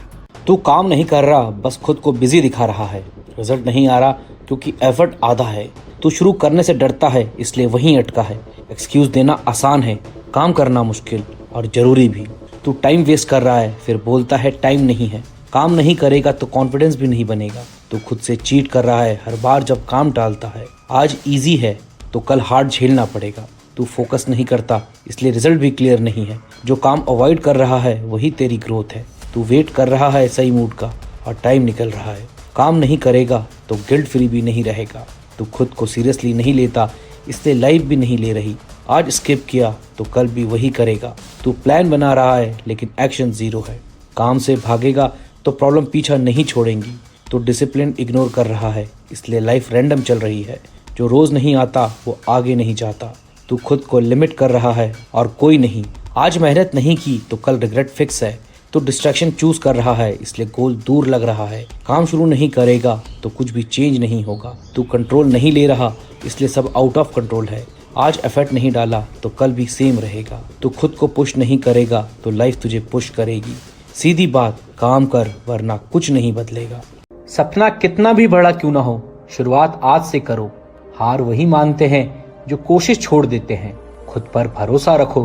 तू काम नहीं कर रहा, बस खुद को बिजी दिखा रहा है। रिजल्ट नहीं आ रहा क्योंकि एफर्ट आधा है। तू शुरू करने से डरता है इसलिए वहीं अटका है। एक्सक्यूज देना आसान है, काम करना मुश्किल और जरूरी भी। तू टाइम वेस्ट कर रहा है फिर बोलता है टाइम नहीं है। काम नहीं करेगा तो कॉन्फिडेंस भी नहीं बनेगा। तू खुद से चीट कर रहा है हर बार जब काम टालता है। आज इजी है तो कल हार्ड झेलना पड़ेगा। तू फोकस नहीं करता इसलिए रिजल्ट भी क्लियर नहीं है। जो काम अवॉइड कर रहा है वही तेरी ग्रोथ है। तू वेट कर रहा है सही मूड का और टाइम निकल रहा है। काम नहीं करेगा तो गिल्ट फ्री भी नहीं रहेगा। तू खुद को सीरियसली नहीं लेता इसलिए लाइफ भी नहीं ले रही। आज स्किप किया तो कल भी वही करेगा। तू प्लान बना रहा है लेकिन एक्शन जीरो है। काम से भागेगा तो प्रॉब्लम पीछा नहीं छोड़ेंगी। तो डिसिप्लिन इग्नोर कर रहा है इसलिए लाइफ रैंडम चल रही है। जो रोज नहीं आता वो आगे नहीं जाता। तू खुद को लिमिट कर रहा है और कोई नहीं। आज मेहनत नहीं की तो कल रिग्रेट फिक्स है। तो डिस्ट्रैक्शन चूज कर रहा है इसलिए गोल दूर लग रहा है। काम शुरू नहीं करेगा तो कुछ भी चेंज नहीं होगा। तू कंट्रोल नहीं ले रहा इसलिए सब आउट ऑफ कंट्रोल है। आज एफर्ट नहीं डाला तो कल भी सेम रहेगा। तू खुद को पुश नहीं करेगा तो लाइफ तुझे पुश करेगी। सीधी बात, काम कर वरना कुछ नहीं बदलेगा। सपना कितना भी बड़ा क्यों ना हो, शुरुआत आज से करो। हार वही मानते हैं जो कोशिश छोड़ देते हैं। खुद पर भरोसा रखो,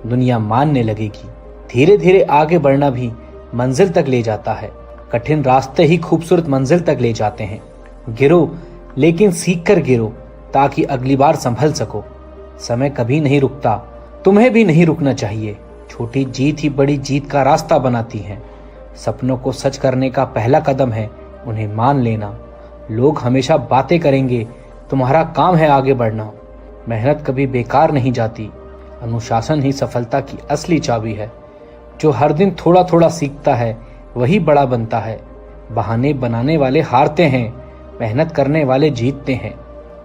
दुनिया मानने लगेगी। धीरे धीरे आगे बढ़ना भी मंजिल तक ले जाता है। कठिन रास्ते ही खूबसूरत मंजिल तक ले जाते हैं। गिरो लेकिन सीख कर गिरो ताकि अगली बार संभल सको। समय कभी नहीं रुकता, तुम्हें भी नहीं रुकना चाहिए। छोटी जीत ही बड़ी जीत का रास्ता बनाती है। सपनों को सच करने का पहला कदम है उन्हें मान लेना। लोग हमेशा बातें करेंगे, तुम्हारा काम है आगे बढ़ना। मेहनत कभी बेकार नहीं जाती। अनुशासन ही सफलता की असली चाबी है। जो हर दिन थोड़ा थोड़ा सीखता है वही बड़ा बनता है। बहाने बनाने वाले हारते हैं, मेहनत करने वाले जीतते हैं।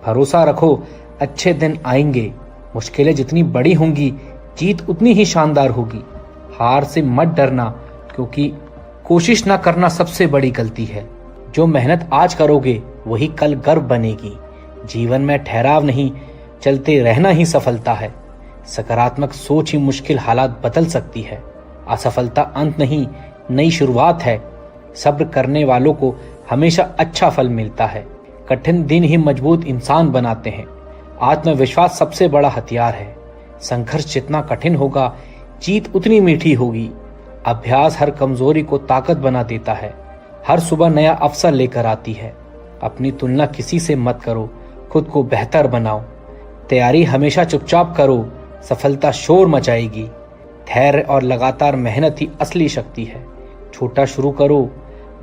भरोसा रखो, अच्छे दिन आएंगे। मुश्किलें जितनी बड़ी होंगी जीत उतनी ही शानदार होगी। हार से मत डरना, क्योंकि कोशिश ना करना सबसे बड़ी गलती है। जो मेहनत आज करोगे वही कल गर्व बनेगी। जीवन में ठहराव नहीं, चलते रहना ही सफलता है। सकारात्मक सोच ही मुश्किल हालात बदल सकती है। असफलता अंत नहीं, नई शुरुआत है। सब्र करने वालों को हमेशा अच्छा फल मिलता है। कठिन दिन ही मजबूत इंसान बनाते हैं। आत्मविश्वास सबसे बड़ा हथियार है। संघर्ष जितना कठिन होगा जीत उतनी मीठी होगी। अभ्यास हर कमजोरी को ताकत बना देता है। हर सुबह नया अवसर लेकर आती है। अपनी तुलना किसी से मत करो, खुद को बेहतर बनाओ। तैयारी हमेशा चुपचाप करो, सफलता शोर मचाएगी। धैर्य और लगातार मेहनत ही असली शक्ति है। छोटा शुरू करो,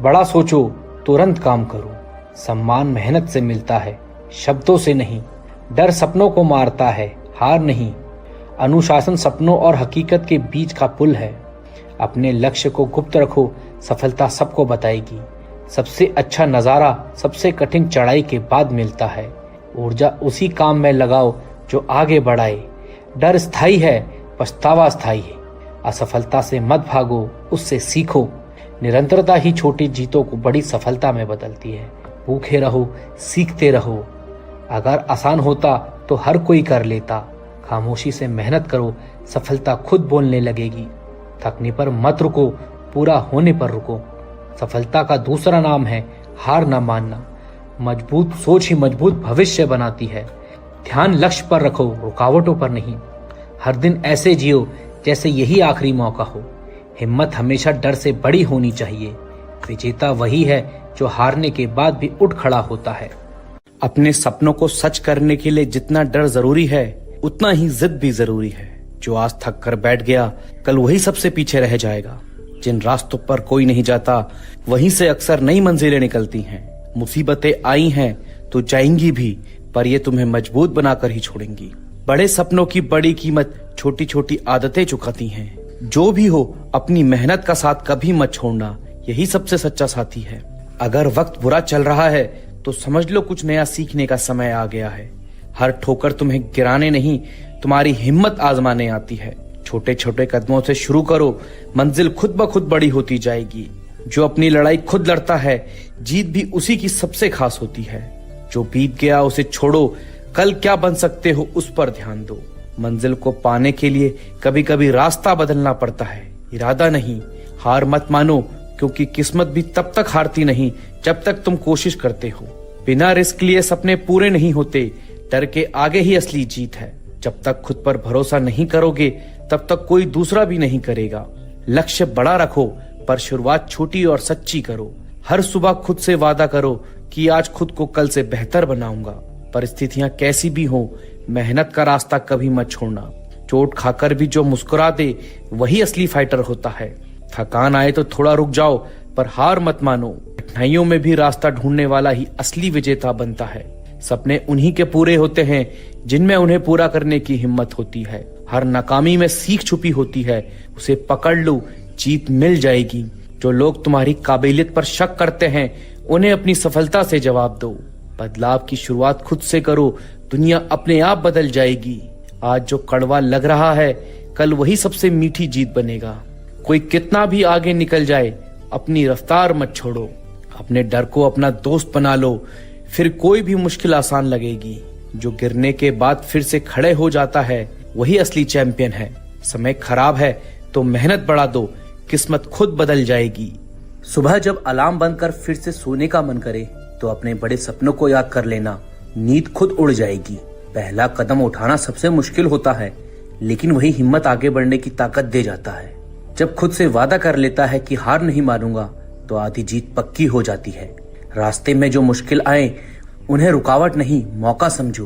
बड़ा सोचो, तुरंत काम करो। सम्मान मेहनत से मिलता है, शब्दों से नहीं। डर सपनों को मारता है, हार नहीं। अनुशासन सपनों और हकीकत के बीच का पुल है। अपने लक्ष्य को गुप्त रखो, सफलता सबको बताएगी। सबसे अच्छा नजारा सबसे कठिन चढ़ाई के बाद मिलता है। ऊर्जा उसी काम में लगाओ जो आगे बढ़ाए। डर स्थायी है, पछतावा स्थायी है। असफलता से मत भागो, उससे सीखो। निरंतरता ही छोटी जीतों को बड़ी सफलता में बदलती है। भूखे रहो, सीखते रहो। अगर आसान होता तो हर कोई कर लेता। खामोशी से मेहनत करो, सफलता खुद बोलने लगेगी। थकने पर मत रुको, पूरा होने पर रुको। सफलता का दूसरा नाम है हार ना मानना। मजबूत सोच ही मजबूत भविष्य बनाती है। ध्यान लक्ष्य पर रखो, रुकावटों पर नहीं। हर दिन ऐसे जियो जैसे यही आखिरी मौका हो। हिम्मत हमेशा डर से बड़ी होनी चाहिए। विजेता वही है जो हारने के बाद भी उठ खड़ा होता है। अपने सपनों को सच करने के लिए जितना डर जरूरी है उतना ही जिद भी जरूरी है। जो आज थक कर बैठ गया कल वही सबसे पीछे रह जाएगा। जिन रास्तों पर कोई नहीं जाता वहीं से अक्सर नई मंजिलें निकलती हैं। मुसीबतें आई हैं तो जाएंगी भी, पर ये तुम्हें मजबूत बनाकर ही छोड़ेंगी। बड़े सपनों की बड़ी कीमत छोटी छोटी आदतें चुकाती हैं। जो भी हो, अपनी मेहनत का साथ कभी मत छोड़ना, यही सबसे सच्चा साथी है। अगर वक्त बुरा चल रहा है तो समझ लो कुछ नया सीखने का समय आ गया है। हर ठोकर तुम्हें गिराने नहीं, तुम्हारी हिम्मत आजमाने आती है। छोटे छोटे कदमों से शुरू करो, मंजिल खुद ब खुद बड़ी होती जाएगी। जो अपनी लड़ाई खुद लड़ता है, जीत भी उसी की सबसे खास होती है। जो बीत गया उसे छोड़ो, कल क्या बन सकते हो उस पर ध्यान दो। मंजिल को पाने के लिए कभी कभी रास्ता बदलना पड़ता है, इरादा नहीं। हार मत मानो, क्योंकि किस्मत भी तब तक हारती नहीं जब तक तुम कोशिश करते हो। बिना रिस्क लिए सपने पूरे नहीं होते। डर के आगे ही असली जीत है। जब तक खुद पर भरोसा नहीं करोगे तब तक कोई दूसरा भी नहीं करेगा। लक्ष्य बड़ा रखो, पर शुरुआत छोटी और सच्ची करो। हर सुबह खुद से वादा करो कि आज खुद को कल से बेहतर बनाऊंगा। परिस्थितियां कैसी भी हो, मेहनत का रास्ता कभी मत छोड़ना। चोट खाकर भी जो मुस्कुरा दे वही असली फाइटर होता है। थकान आए तो थोड़ा रुक जाओ, पर हार मत मानो। कठिनाइयों में भी रास्ता ढूंढने वाला ही असली विजेता बनता है। सपने उन्हीं के पूरे होते हैं जिनमें उन्हें पूरा करने की हिम्मत होती है। हर नाकामी में सीख छुपी होती है, उसे पकड़ लो, जीत मिल जाएगी। जो लोग तुम्हारी काबिलियत पर शक करते हैं उन्हें अपनी सफलता से जवाब दो। बदलाव की शुरुआत खुद से करो, दुनिया अपने आप बदल जाएगी। आज जो कड़वा लग रहा है कल वही सबसे मीठी जीत बनेगा। कोई कितना भी आगे निकल जाए, अपनी रफ्तार मत छोड़ो। अपने डर को अपना दोस्त बना लो, फिर कोई भी मुश्किल आसान लगेगी। जो गिरने के बाद फिर से खड़े हो जाता है वही असली चैंपियन है। समय खराब है तो मेहनत बढ़ा दो, किस्मत खुद बदल जाएगी। सुबह जब अलार्म बंद कर फिर से सोने का मन करे तो अपने बड़े सपनों को याद कर लेना, नींद खुद उड़ जाएगी। पहला कदम उठाना सबसे मुश्किल होता है, लेकिन वही हिम्मत आगे बढ़ने की ताकत दे जाता है। जब खुद से वादा कर लेता है कि हार नहीं मानूंगा, तो आधी जीत पक्की हो जाती है। रास्ते में जो मुश्किल आए उन्हें रुकावट नहीं, मौका समझो।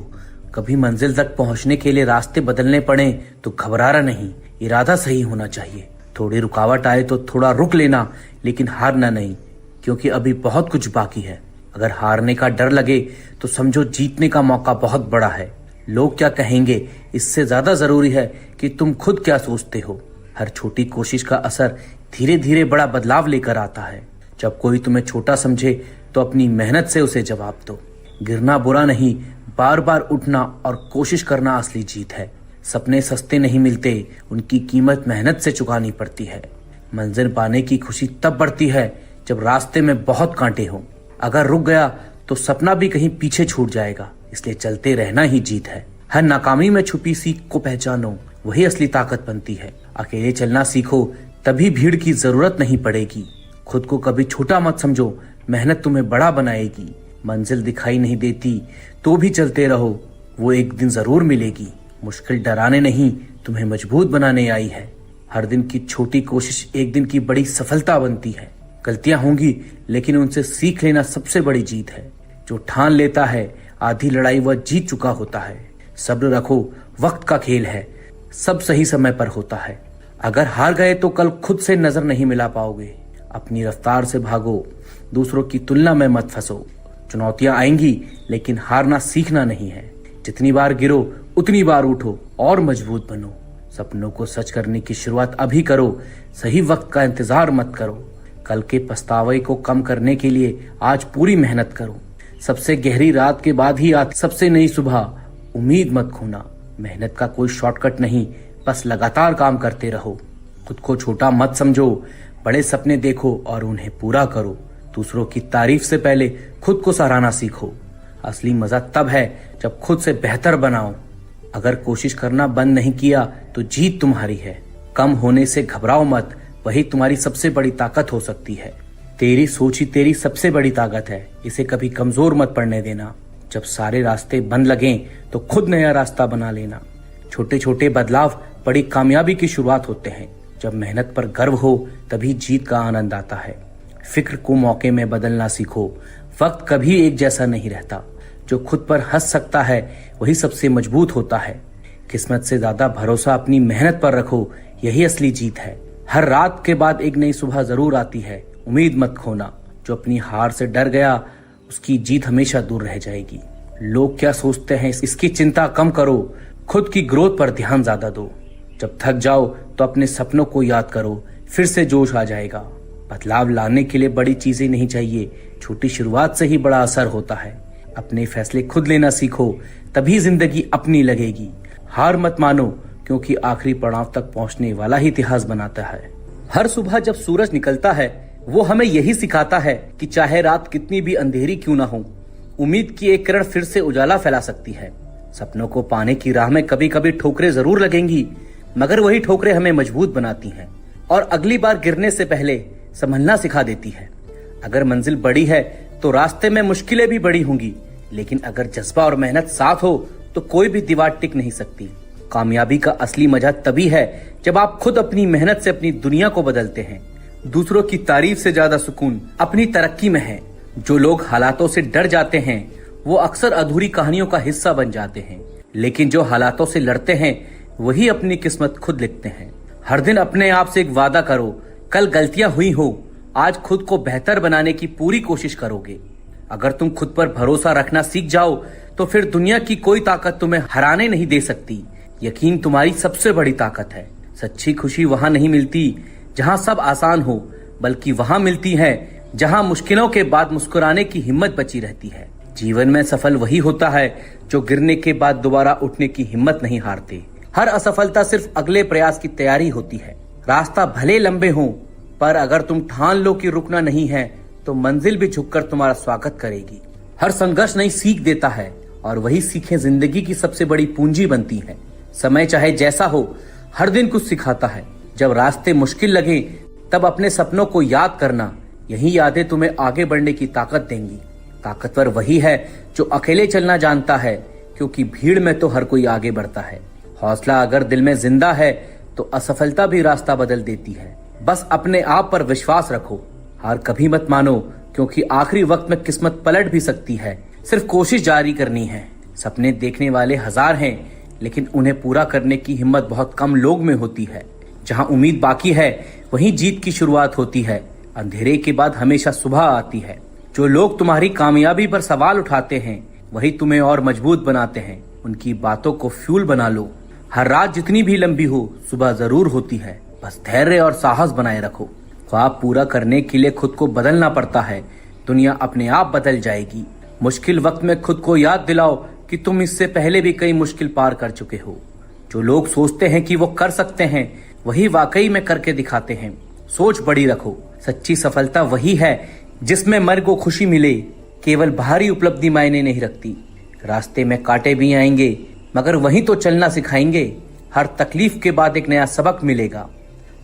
कभी मंजिल तक पहुंचने के लिए रास्ते बदलने पड़े तो घबराना नहीं, इरादा सही होना चाहिए। थोड़ी रुकावट आए तो थोड़ा रुक लेना, लेकिन हारना नहीं, क्योंकि अभी बहुत कुछ बाकी है। अगर हारने का डर लगे तो समझो जीतने का मौका बहुत बड़ा है। लोग क्या कहेंगे, इससे ज्यादा जरूरी है कि तुम खुद क्या सोचते हो। हर छोटी कोशिश का असर धीरे धीरे बड़ा बदलाव लेकर आता है। जब कोई तुम्हें छोटा समझे तो अपनी मेहनत से उसे जवाब दो। गिरना बुरा नहीं, बार बार उठना और कोशिश करना असली जीत है। सपने सस्ते नहीं मिलते, उनकी कीमत मेहनत से चुकानी पड़ती है। मंजिल पाने की खुशी तब बढ़ती है जब रास्ते में बहुत कांटे हों। अगर रुक गया तो सपना भी कहीं पीछे छूट जाएगा, इसलिए चलते रहना ही जीत है। हर नाकामी में छुपी सीख को पहचानो, वही असली ताकत बनती है। अकेले चलना सीखो, तभी भीड़ की जरूरत नहीं पड़ेगी। खुद को कभी छोटा मत समझो, मेहनत तुम्हें बड़ा बनाएगी। मंजिल दिखाई नहीं देती तो भी चलते रहो, वो एक दिन जरूर मिलेगी। मुश्किल डराने नहीं, तुम्हें मजबूत बनाने आई है। हर दिन की छोटी कोशिश एक दिन की बड़ी सफलता बनती है। गलतियां होंगी, लेकिन उनसे सीख लेना सबसे बड़ी जीत है। जो ठान लेता है आधी लड़ाई वह जीत चुका होता है। सब्र रखो, वक्त का खेल है, सब सही समय पर होता है। अगर हार गए तो कल खुद से नजर नहीं मिला पाओगे। अपनी रफ्तार से भागो, दूसरों की तुलना में मत फंसो। चुनौतियां आएंगी, लेकिन हारना सीखना नहीं है। जितनी बार गिरो उतनी बार उठो और मजबूत बनो। सपनों को सच करने की शुरुआत अभी करो, सही वक्त का इंतजार मत करो। कल के पछतावे को कम करने के लिए आज पूरी मेहनत करो। सबसे गहरी रात के बाद ही आती सबसे नई सुबह, उम्मीद मत खोना। मेहनत का कोई शॉर्टकट नहीं, बस लगातार काम करते रहो। खुद को छोटा मत समझो, बड़े सपने देखो और उन्हें पूरा करो। दूसरों की तारीफ से पहले खुद को सराहना सीखो। असली मजा तब है जब खुद से बेहतर बनाओ। अगर कोशिश करना बंद नहीं किया तो जीत तुम्हारी है। कम होने से घबराओ मत, वही तुम्हारी सबसे बड़ी ताकत हो सकती है। तेरी सोच ही तेरी सबसे बड़ी ताकत है, इसे कभी कमजोर मत पड़ने देना। जब सारे रास्ते बंद लगें तो खुद नया रास्ता बना लेना। छोटे छोटे बदलाव बड़ी कामयाबी की शुरुआत होते हैं। जब मेहनत पर गर्व हो तभी जीत का आनंद आता है। फिक्र को मौके में बदलना सीखो। वक्त कभी एक जैसा नहीं रहता। जो खुद पर हंस सकता है वही सबसे मजबूत होता है। किस्मत से ज्यादा भरोसा अपनी मेहनत पर रखो, यही असली जीत है। हर रात के बाद एक नई सुबह जरूर आती है, उम्मीद मत खोना। जो अपनी हार से डर गया उसकी जीत हमेशा दूर रह जाएगी। लोग क्या सोचते हैं इसकी चिंता कम करो, खुद की ग्रोथ पर ध्यान ज्यादा दो। जब थक जाओ तो अपने सपनों को याद करो, फिर से जोश आ जाएगा। बदलाव लाने के लिए बड़ी चीजें नहीं चाहिए, छोटी शुरुआत से ही बड़ा असर होता है। अपने फैसले खुद लेना सीखो, तभी जिंदगी अपनी लगेगी। हार मत मानो, क्योंकि आखिरी पड़ाव तक पहुंचने वाला ही इतिहास बनाता है। हर सुबह जब सूरज निकलता है वो हमें यही सिखाता है कि चाहे रात कितनी भी अंधेरी क्यों ना हो, उम्मीद की एक किरण फिर से उजाला फैला सकती है। सपनों को पाने की राह में कभी कभी ठोकरें जरूर लगेंगी, मगर वही ठोकरें हमें मजबूत बनाती हैं और अगली बार गिरने से पहले संभलना सिखा देती है। अगर मंजिल बड़ी है तो रास्ते में मुश्किलें भी बड़ी होंगी, लेकिन अगर जज्बा और मेहनत साथ हो तो कोई भी दीवार टिक नहीं सकती। कामयाबी का असली मजा तभी है जब आप खुद अपनी मेहनत से अपनी दुनिया को बदलते हैं। दूसरों की तारीफ से ज्यादा सुकून अपनी तरक्की में है। जो लोग हालातों से डर जाते हैं वो अक्सर अधूरी कहानियों का हिस्सा बन जाते हैं, लेकिन जो हालातों से लड़ते हैं वही अपनी किस्मत खुद लिखते हैं। हर दिन अपने आप से एक वादा करो, कल गलतियां हुई हो, आज खुद को बेहतर बनाने की पूरी कोशिश करोगे। अगर तुम खुद पर भरोसा रखना सीख जाओ तो फिर दुनिया की कोई ताकत तुम्हें हराने नहीं दे सकती। यकीन तुम्हारी सबसे बड़ी ताकत है। सच्ची खुशी वहां नहीं मिलती जहां सब आसान हो, बल्कि वहां मिलती है जहां मुश्किलों के बाद मुस्कुराने की हिम्मत बची रहती है। जीवन में सफल वही होता है जो गिरने के बाद दोबारा उठने की हिम्मत नहीं हारते। हर असफलता सिर्फ अगले प्रयास की तैयारी होती है। रास्ता भले लंबे हो, पर अगर तुम ठान लो कि रुकना नहीं है तो मंजिल भी झुककर तुम्हारा स्वागत करेगी। हर संघर्ष नई सीख देता है और वही सीखें जिंदगी की सबसे बड़ी पूंजी बनती है। समय चाहे जैसा हो, हर दिन कुछ सिखाता है। जब रास्ते मुश्किल लगे तब अपने सपनों को याद करना, यही यादें तुम्हें आगे बढ़ने की ताकत देंगी। ताकतवर वही है जो अकेले चलना जानता है, क्योंकि भीड़ में तो हर कोई आगे बढ़ता है। हौसला अगर दिल में जिंदा है तो असफलता भी रास्ता बदल देती है। बस अपने आप पर विश्वास रखो, हार कभी मत मानो, क्योंकि आखिरी वक्त में किस्मत पलट भी सकती है। सिर्फ कोशिश जारी करनी है। सपने देखने वाले हजार हैं, लेकिन उन्हें पूरा करने की हिम्मत बहुत कम लोग में होती है। जहां उम्मीद बाकी है वहीं जीत की शुरुआत होती है। अंधेरे के बाद हमेशा सुबह आती है। जो लोग तुम्हारी कामयाबी पर सवाल उठाते हैं वही तुम्हें और मजबूत बनाते हैं। उनकी बातों को फ्यूल बना लो। हर रात जितनी भी लंबी हो, सुबह जरूर होती है। बस धैर्य और साहस बनाए रखो। ख्वाब पूरा करने के लिए खुद को बदलना पड़ता है। दुनिया अपने आप बदल जाएगी। मुश्किल वक्त में खुद को याद दिलाओ कि तुम इससे पहले भी कई मुश्किल पार कर चुके हो। जो लोग सोचते हैं कि वो कर सकते हैं, वही वाकई में करके दिखाते हैं। सोच बड़ी रखो। सच्ची सफलता वही है जिसमें मर को खुशी मिले। केवल बाहरी उपलब्धि मायने नहीं रखती। रास्ते में कांटे भी आएंगे, मगर वहीं तो चलना सिखाएंगे। हर तकलीफ के बाद एक नया सबक मिलेगा।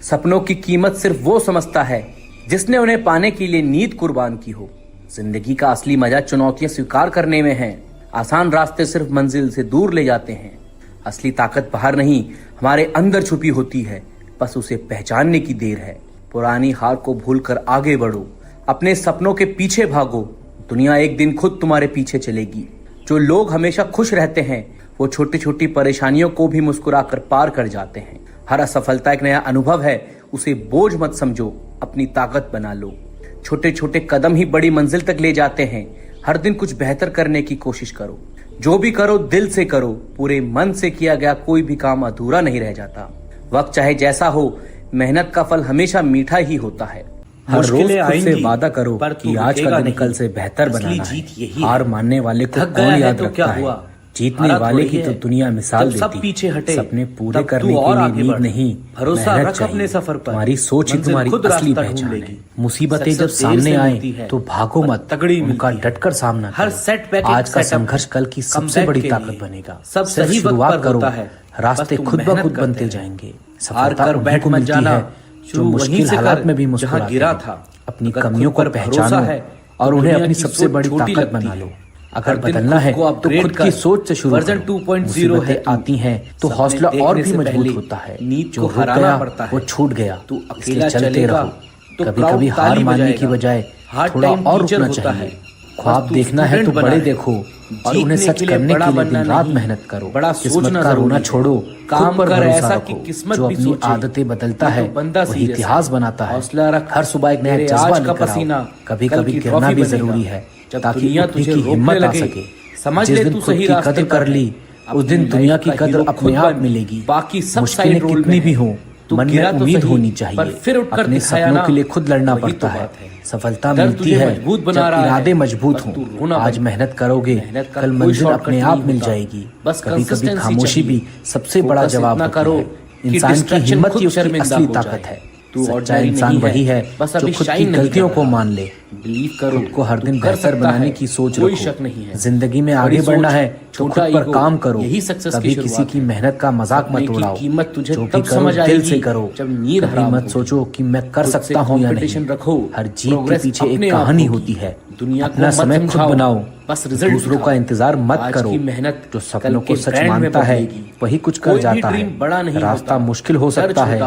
सपनों की कीमत सिर्फ वो समझता है जिसने उन्हें पाने के लिए नींद कुर्बान की हो। जिंदगी का असली मजा चुनौतियां स्वीकार करने में है। आसान रास्ते सिर्फ मंजिल से दूर ले जाते हैं। असली ताकत बाहर नहीं, हमारे अंदर छुपी होती है। बस उसे पहचानने की देर है। पुरानी हार को भूलकर आगे बढ़ो। अपने सपनों के पीछे भागो। दुनिया एक दिन खुद तुम्हारे पीछे चलेगी। जो लोग हमेशा खुश रहते हैं वो छोटी छोटी परेशानियों को भी मुस्कुराकर पार कर जाते हैं। हर असफलता एक नया अनुभव है। उसे बोझ मत समझो, अपनी ताकत बना लो। छोटे छोटे कदम ही बड़ी मंजिल तक ले जाते हैं। हर दिन कुछ बेहतर करने की कोशिश करो। जो भी करो दिल से करो। पूरे मन से किया गया कोई भी काम अधूरा नहीं रह जाता। वक्त चाहे जैसा हो, मेहनत का फल हमेशा मीठा ही होता है। हर रोज खुद से वादा करो कि आज का दिन कल से बेहतर बनाना है। हार मानने वाले को कौन याद रखता है? जीतने वाले की तो दुनिया मिसाल देती। सब पीछे हटे, सपने पूरे करने के लिए नींद नहीं, भरोसा रख अपने सफर पर। तुम्हारी सोच ही तुम्हारी असली पहचान है। मुसीबतें जब सामने आए तो भागो मत, उनका डटकर सामना करो। हर सेटबैक आज का संघर्ष कल की सबसे बड़ी ताकत बनेगा। सब सही शुरुआत करो, रास्ते खुद ब खुद बनते जाएंगे। सफलता उन्हीं को मिलती है जो मुश्किल हालात में भी मुस्कुराते गिरा था। अपनी कमियों को पहचानो और उन्हें अपनी सबसे बड़ी ताकत बना लो। अगर बदलना है तो खुद की सोच से शुरू। वर्जन 2.0 है आती हैं तो हौसला और भी मजबूत होता है। नींद जो हराना पड़ता है वो छूट गया। तू अकेला चलते रहो। कभी कभी हार मानने की बजाय थोड़ा और रुकना चाहिए। ख्वाब देखना है तो बड़े देखो और उन्हें सच करने के लिए दिन रात मेहनत करो। बड़ा सोचना का रोना छोड़ो। काम पर ऐसा कि किस्मत जो अपनी आदतें बदलता है वही इतिहास बनाता है। हौसला रख। हर सुबह एक नया जज्बा लेकर आओ। कभी कभी गिरना भी जरूरी है ताकि उठने की हिम्मत आ सके। समझ ले तू सही रास्ते कदर कर ली, उस दिन दुनिया की कदर अपने आप मिलेगी। बाकी सब मुश्किलें कितनी भी हो, मन में उम्मीद होनी चाहिए। फिर अपने सपनों के लिए खुद लड़ना पड़ता है। सफलता मिलती है जब इरादे मजबूत हों। आज मेहनत करोगे, कल मंजिल अपने आप मिल जाएगी। बस कभी कभी खामोशी भी सबसे बड़ा जवाब होती है। इंसान की हिम्मत ही उसकी असली ताकत है। सच्चा इंसान वही है जो खुद की गलतियों को मान ले। बिलीव करो, खुद को हर दिन बेहतर बनाने की सोच रखो। जिंदगी में आगे बढ़ना है तो खुद पर काम करो। कभी किसी की मेहनत का मजाक मत उड़ाओ। जो भी करो दिल से करो। कभी मत सोचो कि मैं कर सकता हूँ या नहीं। हर जीत के पीछे एक कहानी होती है। अपना समय खुद बनाओ। बस दूसरों का इंतजार मत करो। मेहनत जो सपनों को सच मानता है वही कुछ कर जाता है। बड़ा नहीं, रास्ता मुश्किल हो सकता है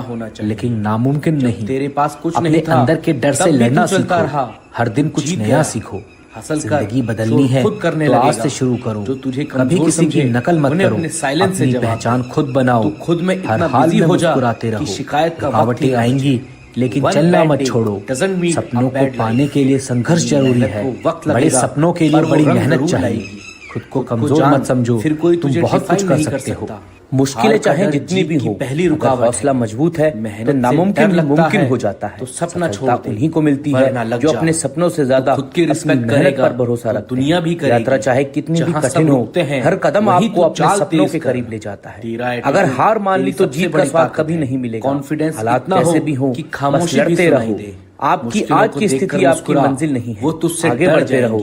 लेकिन नामुमकिन नहीं। तेरे पास कुछ नहीं था, अंदर के डर से लड़ना सीखो। हर दिन कुछ नया सीखो। जिंदगी बदलनी है खुद करने तो आज से शुरू करो। जो तुझे कभी किसी की नकल मत करो। अपनी पहचान खुद बनाओ। खुद में हर हाल में मुस्कुराते रहो। शिकायत का रुकावटें आएंगी लेकिन चलना मत छोड़ो। सपनों को पाने के लिए संघर्ष जरूरी है। बड़े सपनों के लिए बड़ी मेहनत चाहिए। खुद को कमजोर मत समझो। फिर कोई तुम बहुत कुछ कर सकते हो। मुश्किलें चाहे जितनी भी हो, पहली रुकावट हौसला मजबूत है तो नामुमकिन भी मुमकिन हो जाता है। तो सपना छोड़ उन्हीं को मिलती है जो अपने सपनों से ज्यादा खुद की रिस्पेक्ट करेगा पर भरोसा रखता है। दुनिया भी यात्रा चाहे कितनी भी कठिन हो, हर कदम आपको अपने सपनों के करीब ले जाता है। अगर हार मान ली तो जीत का स्वाद कभी नहीं मिलेगा। कॉन्फिडेंस हालात कैसे भी हो, बस लड़ते रहो। आपकी आज की स्थिति आपकी मंजिल नहीं है। वो तुझसे आगे बढ़ते रहो।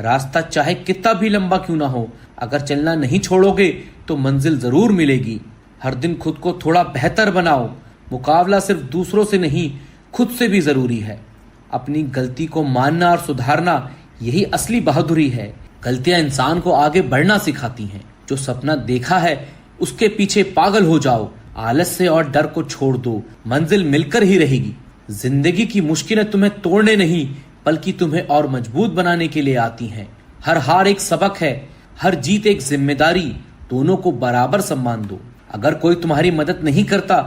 रास्ता चाहे कितना भी लंबा क्यों ना हो, अगर चलना नहीं छोड़ोगे तो मंजिल जरूर मिलेगी। हर दिन खुद को थोड़ा बेहतर बनाओ। मुकाबला सिर्फ दूसरों से नहीं, खुद से भी जरूरी है। अपनी गलती को मानना और सुधारना, यही असली बहादुरी है। गलतियां इंसान को आगे बढ़ना सिखाती हैं। जो सपना देखा है उसके पीछे पागल हो जाओ। आलस्य और डर को छोड़ दो, मंजिल मिलकर ही रहेगी। जिंदगी की मुश्किलें तुम्हें तोड़ने नहीं बल्कि तुम्हें और मजबूत बनाने के लिए आती हैं। हर हार एक सबक है, हर जीत एक जिम्मेदारी। दोनों को बराबर सम्मान दो। अगर कोई तुम्हारी मदद नहीं करता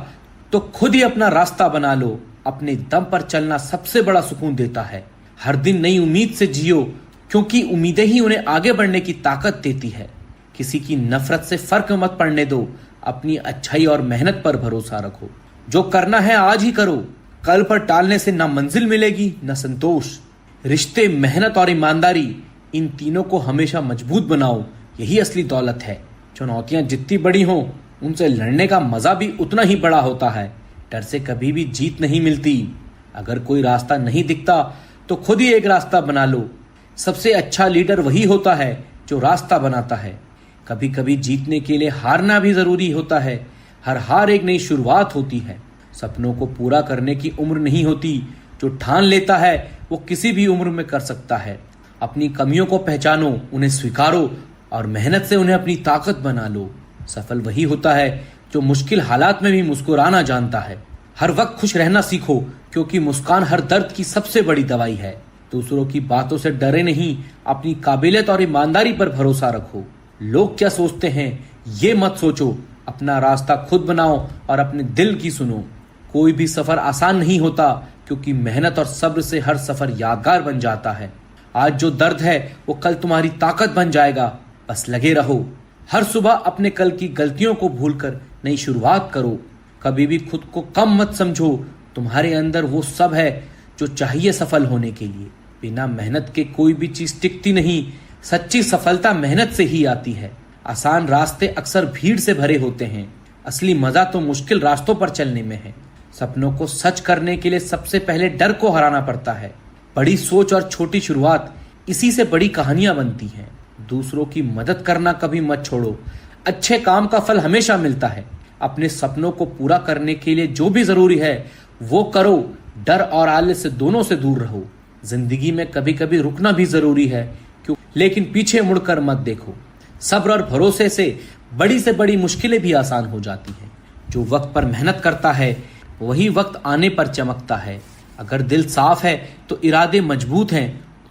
तो खुद ही अपना रास्ता बना लो। अपने दम पर चलना सबसे बड़ा सुकून देता है। हर दिन नई उम्मीद से जियो, क्योंकि उम्मीदें ही उन्हें आगे बढ़ने की ताकत देती है। किसी की नफरत से फर्क मत पड़ने दो। अपनी अच्छाई और मेहनत पर भरोसा रखो। जो करना है आज ही करो। कल पर टालने से ना मंजिल मिलेगी न संतोष। रिश्ते, मेहनत और ईमानदारी, इन तीनों को हमेशा मजबूत बनाओ। यही असली दौलत है। चुनौतियां जितनी बड़ी हों, उनसे लड़ने का मजा भी उतना ही बड़ा होता है। डर से कभी भी जीत नहीं मिलती। अगर कोई रास्ता नहीं दिखता तो खुद ही एक रास्ता बना लो। सबसे अच्छा लीडर वही होता है जो रास्ता बनाता है। कभी कभी जीतने के लिए हारना भी जरूरी होता है। हर हार एक नई शुरुआत होती है। सपनों को पूरा करने की उम्र नहीं होती। जो ठान लेता है वो किसी भी उम्र में कर सकता है। अपनी कमियों को पहचानो, उन्हें स्वीकारो और मेहनत से उन्हें अपनी ताकत बना लो। सफल वही होता है जो मुश्किल हालात में भी मुस्कुराना जानता है। हर वक्त खुश रहना सीखो, क्योंकि मुस्कान हर दर्द की सबसे बड़ी दवाई है। दूसरों की बातों से डरे नहीं, अपनी काबिलियत और ईमानदारी पर भरोसा रखो। लोग क्या सोचते हैं ये मत सोचो। अपना रास्ता खुद बनाओ और अपने दिल की सुनो। कोई भी सफर आसान नहीं होता, क्योंकि मेहनत और सब्र से हर सफर यादगार बन जाता है। आज जो दर्द है वो कल तुम्हारी ताकत बन जाएगा। बस लगे रहो। हर सुबह अपने कल की गलतियों को भूलकर नई शुरुआत करो। कभी भी खुद को कम मत समझो। तुम्हारे अंदर वो सब है जो चाहिए सफल होने के लिए। बिना मेहनत के कोई भी चीज टिकती नहीं। सच्ची सफलता मेहनत से ही आती है। आसान रास्ते अक्सर भीड़ से भरे होते हैं। असली मजा तो मुश्किल रास्तों पर चलने में है। सपनों को सच करने के लिए सबसे पहले डर को हराना पड़ता है। बड़ी सोच और छोटी शुरुआत, इसी से बड़ी कहानियां बनती हैं। दूसरों की मदद करना कभी मत छोड़ो। अच्छे काम का फल हमेशा मिलता है। अपने सपनों को पूरा करने के लिए जो भी जरूरी है वो करो। डर और आलस से दोनों से दूर रहो। जिंदगी में कभी कभी रुकना भी जरूरी है, क्यों, लेकिन पीछे मुड़कर मत देखो। सब्र और भरोसे से बड़ी मुश्किलें भी आसान हो जाती हैं। जो वक्त पर मेहनत करता है वही वक्त आने पर चमकता है। अगर दिल साफ है तो इरादे मजबूत हैं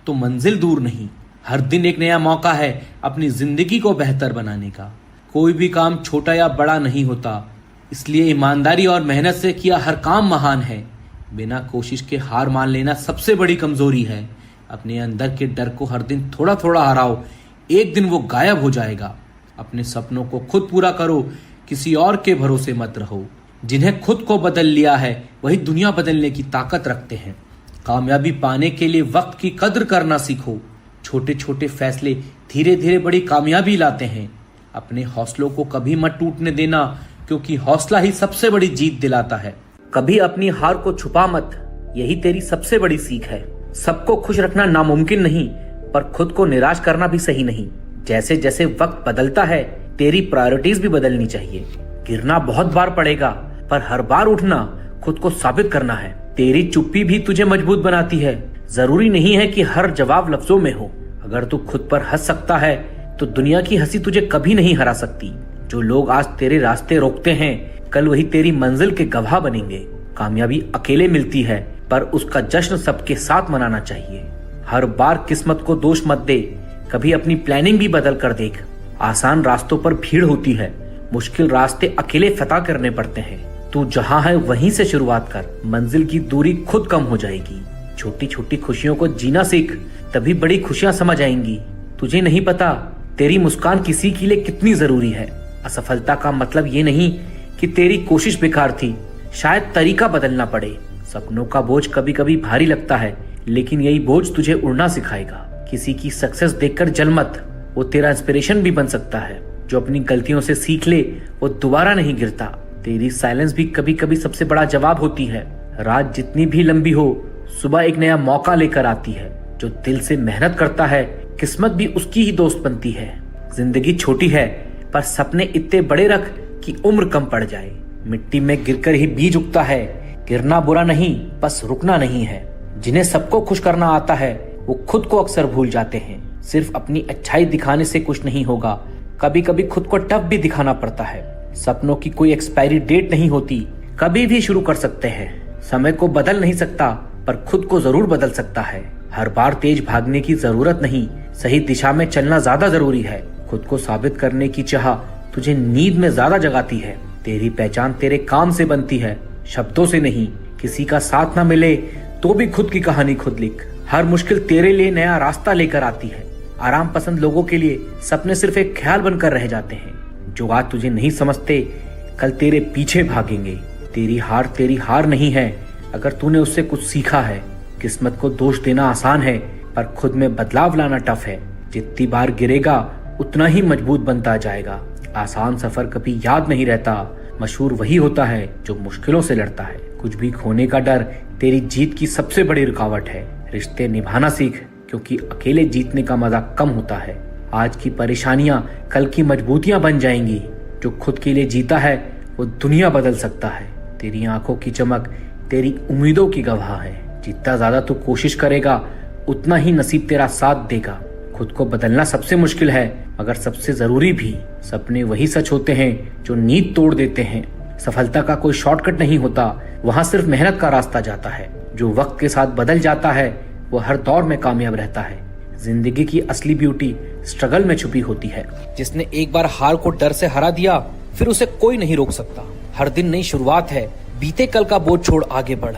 तो मंजिल दूर नहीं। हर दिन एक नया मौका है अपनी जिंदगी को बेहतर बनाने का। कोई भी काम छोटा या बड़ा नहीं होता, इसलिए ईमानदारी और मेहनत से किया हर काम महान है। बिना कोशिश के हार मान लेना सबसे बड़ी कमजोरी है। अपने अंदर के डर को हर दिन थोड़ा थोड़ा हराओ, एक दिन वो गायब हो जाएगा। अपने सपनों को खुद पूरा करो, किसी और के भरोसे मत रहो। जिन्हें खुद को बदल लिया है वही दुनिया बदलने की ताकत रखते हैं। कामयाबी पाने के लिए वक्त की कद्र करना सीखो। छोटे छोटे फैसले धीरे धीरे बड़ी कामयाबी लाते हैं। अपने हौसलों को कभी मत टूटने देना, क्योंकि हौसला ही सबसे बड़ी जीत दिलाता है। कभी अपनी हार को छुपा मत, यही तेरी सबसे बड़ी सीख है। सबको खुश रखना नामुमकिन नहीं, पर खुद को निराश करना भी सही नहीं। जैसे जैसे वक्त बदलता है तेरी प्रायोरिटीज भी बदलनी चाहिए। गिरना बहुत बार पड़ेगा, पर हर बार उठना खुद को साबित करना है। तेरी चुप्पी भी तुझे मजबूत बनाती है। जरूरी नहीं है कि हर जवाब लफ्जों में हो। अगर तू खुद पर हंस सकता है तो दुनिया की हंसी तुझे कभी नहीं हरा सकती। जो लोग आज तेरे रास्ते रोकते हैं कल वही तेरी मंजिल के गवाह बनेंगे। कामयाबी अकेले मिलती है, पर उसका जश्न सबके साथ मनाना चाहिए। हर बार किस्मत को दोष मत दे, कभी अपनी प्लानिंग भी बदल कर देख। आसान रास्तों पर भीड़ होती है, मुश्किल रास्ते अकेले फतह करने पड़ते हैं। तू जहां है वहीं से शुरुआत कर, मंजिल की दूरी खुद कम हो जाएगी। छोटी छोटी खुशियों को जीना सीख, तभी बड़ी खुशियां समझ आएंगी। तुझे नहीं पता तेरी मुस्कान किसी के लिए कितनी जरूरी है। असफलता का मतलब ये नहीं कि तेरी कोशिश बेकार थी, शायद तरीका बदलना पड़े। सपनों का बोझ कभी कभी भारी लगता है, लेकिन यही बोझ तुझे उड़ना सिखाएगा। किसी की सक्सेस देखकर जल मत, वो तेरा इंस्पिरेशन भी बन सकता है। जो अपनी गलतियों से सीख ले वो दोबारा नहीं गिरता। तेरी साइलेंस भी कभी कभी सबसे बड़ा जवाब होती है। रात जितनी भी लंबी हो, सुबह एक नया मौका लेकर आती है। जो दिल से मेहनत करता है किस्मत भी उसकी ही दोस्त बनती है। जिंदगी छोटी है, पर सपने इतने बड़े रख कि उम्र कम पड़ जाए। मिट्टी में गिरकर ही बीज उगता है। गिरना बुरा नहीं, बस रुकना नहीं है। जिन्हें सबको खुश करना आता है वो खुद को अक्सर भूल जाते हैं। सिर्फ अपनी अच्छाई दिखाने से कुछ नहीं होगा, कभी कभी खुद को टफ भी दिखाना पड़ता है। सपनों की कोई एक्सपायरी डेट नहीं होती, कभी भी शुरू कर सकते हैं। समय को बदल नहीं सकता, पर खुद को जरूर बदल सकता है। हर बार तेज भागने की जरूरत नहीं, सही दिशा में चलना ज्यादा जरूरी है। खुद को साबित करने की चाह तुझे नींद में ज्यादा जगाती है। तेरी पहचान तेरे काम से बनती है, शब्दों से नहीं। किसी का साथ ना मिले तो भी खुद की कहानी खुद लिख। हर मुश्किल तेरे लिए नया रास्ता लेकर आती है। आराम पसंद लोगों के लिए सपने सिर्फ एक ख्याल बनकर रह जाते हैं। जो आज तुझे नहीं समझते कल तेरे पीछे भागेंगे। तेरी हार नहीं है, अगर तूने उससे कुछ सीखा है। किस्मत को दोष देना आसान है, पर खुद में बदलाव लाना टफ है। जितनी बार गिरेगा उतना ही मजबूत बनता जाएगा। आसान सफर कभी याद नहीं रहता। मशहूर वही होता है जो मुश्किलों से लड़ता है। कुछ भी खोने का डर तेरी जीत की सबसे बड़ी रुकावट है। रिश्ते निभाना सीख, क्योंकि अकेले जीतने का मजा कम होता है। आज की परेशानियां कल की मजबूतियां बन जाएंगी। जो खुद के लिए जीता है वो दुनिया बदल सकता है। तेरी आंखों की चमक तेरी उम्मीदों की गवाह है। जितना ज्यादा तू कोशिश करेगा उतना ही नसीब तेरा साथ देगा। खुद को बदलना सबसे मुश्किल है, मगर सबसे जरूरी भी। सपने वही सच होते हैं जो नींद तोड़ देते हैं। सफलता का कोई शॉर्टकट नहीं होता, वहां सिर्फ मेहनत का रास्ता जाता है। जो वक्त के साथ बदल जाता है वो हर दौर में कामयाब रहता है। जिंदगी की असली ब्यूटी स्ट्रगल में छुपी होती है। जिसने एक बार हार को डर से हरा दिया, फिर उसे कोई नहीं रोक सकता। हर दिन नई शुरुआत है, बीते कल का बोझ छोड़ आगे बढ़।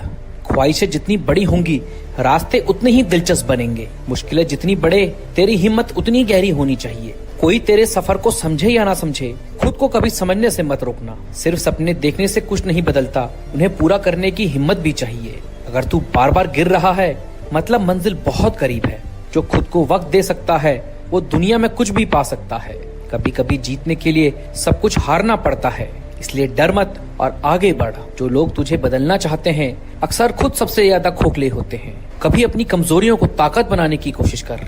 ख्वाहिशें जितनी बड़ी होंगी, रास्ते उतने ही दिलचस्प बनेंगे। मुश्किलें जितनी बढ़े, तेरी हिम्मत उतनी गहरी होनी चाहिए। कोई तेरे सफर को समझे या ना समझे, खुद को कभी समझने से मत रोकना। सिर्फ सपने देखने से कुछ नहीं बदलता, उन्हें पूरा करने की हिम्मत भी चाहिए। अगर तू बार बार गिर रहा है, मतलब मंजिल बहुत करीब है। जो खुद को वक्त दे सकता है वो दुनिया में कुछ भी पा सकता है। कभी कभी जीतने के लिए सब कुछ हारना पड़ता है, इसलिए डर मत और आगे बढ़। जो लोग तुझे बदलना चाहते हैं अक्सर खुद सबसे ज्यादा खोखले होते हैं। कभी अपनी कमजोरियों को ताकत बनाने की कोशिश कर।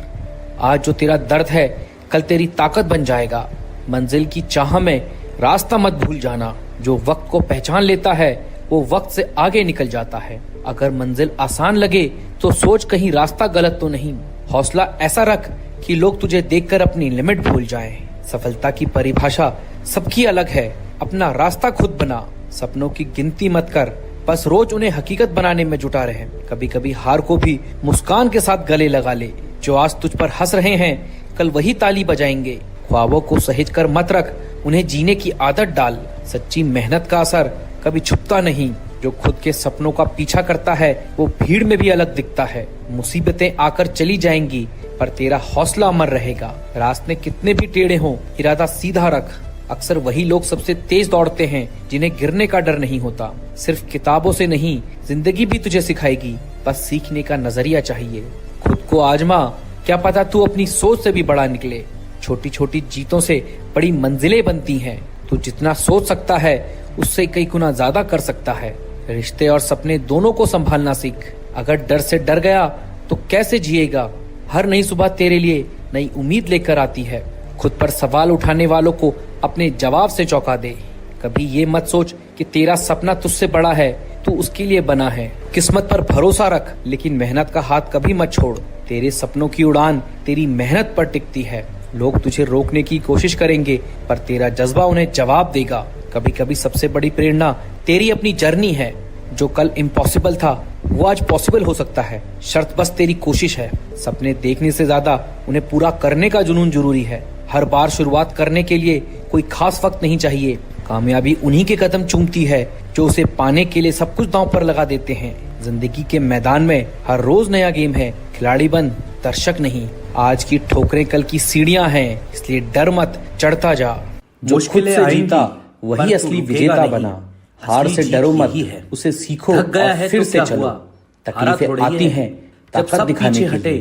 आज जो तेरा दर्द है कल तेरी ताकत बन जाएगा। मंजिल की चाह में रास्ता मत भूल जाना। जो वक्त को पहचान लेता है वो वक्त से आगे निकल जाता है। अगर मंजिल आसान लगे तो सोच कहीं रास्ता गलत तो नहीं। हौसला ऐसा रख कि लोग तुझे देखकर अपनी लिमिट भूल जाएं। सफलता की परिभाषा सबकी अलग है, अपना रास्ता खुद बना। सपनों की गिनती मत कर, बस रोज उन्हें हकीकत बनाने में जुटा रहे। कभी कभी हार को भी मुस्कान के साथ गले लगा ले। जो आज तुझ पर हंस रहे हैं कल वही ताली बजाएंगे। ख्वाबों को सहेज कर मत रख, उन्हें जीने की आदत डाल। सच्ची मेहनत का असर कभी छुपता नहीं। जो खुद के सपनों का पीछा करता है वो भीड़ में भी अलग दिखता है। मुसीबतें आकर चली जाएंगी पर तेरा हौसला अमर रहेगा। रास्ते कितने भी टेढ़े हों, इरादा सीधा रख। अक्सर वही लोग सबसे तेज दौड़ते हैं जिन्हें गिरने का डर नहीं होता। सिर्फ किताबों से नहीं, जिंदगी भी तुझे सिखाएगी, बस सीखने का नजरिया चाहिए। खुद को आजमा, क्या पता तू अपनी सोच से भी बड़ा निकले। छोटी छोटी जीतों से बड़ी मंजिलें बनती हैं। तू जितना सोच सकता है उससे कई गुना ज्यादा कर सकता है। रिश्ते और सपने दोनों को संभालना सीख। अगर डर से डर गया तो कैसे जिएगा। हर नई सुबह तेरे लिए नई उम्मीद लेकर आती है। खुद पर सवाल उठाने वालों को अपने जवाब से चौंका दे। कभी ये मत सोच कि तेरा सपना तुझसे बड़ा है, तू उसके लिए बना है। किस्मत पर भरोसा रख, लेकिन मेहनत का हाथ कभी मत छोड़। तेरे सपनों की उड़ान तेरी मेहनत पर टिकती है। लोग तुझे रोकने की कोशिश करेंगे पर तेरा जज्बा उन्हें जवाब देगा। कभी कभी सबसे बड़ी प्रेरणा तेरी अपनी जर्नी है। जो कल इम्पॉसिबल था वो आज पॉसिबल हो सकता है। शर्त बस तेरी कोशिश है। सपने देखने से ज्यादा उन्हें पूरा करने का जुनून जरूरी है। हर बार शुरुआत करने के लिए कोई खास वक्त नहीं चाहिए। कामयाबी उन्हीं के कदम चूमती है जो उसे पाने के लिए सब कुछ दांव पर लगा देते हैं। जिंदगी के मैदान में हर रोज नया गेम है। खिलाड़ी बन, दर्शक नहीं। आज की ठोकरें कल की सीढ़ियां हैं, इसलिए डर मत, चढ़ता जा। जो खुद से जीता वही असली विजेता बना। हार से डरो मत, उसे सीखो और फिर से चलो। तकलीफें आती हैं ताकत दिखाने के लिए।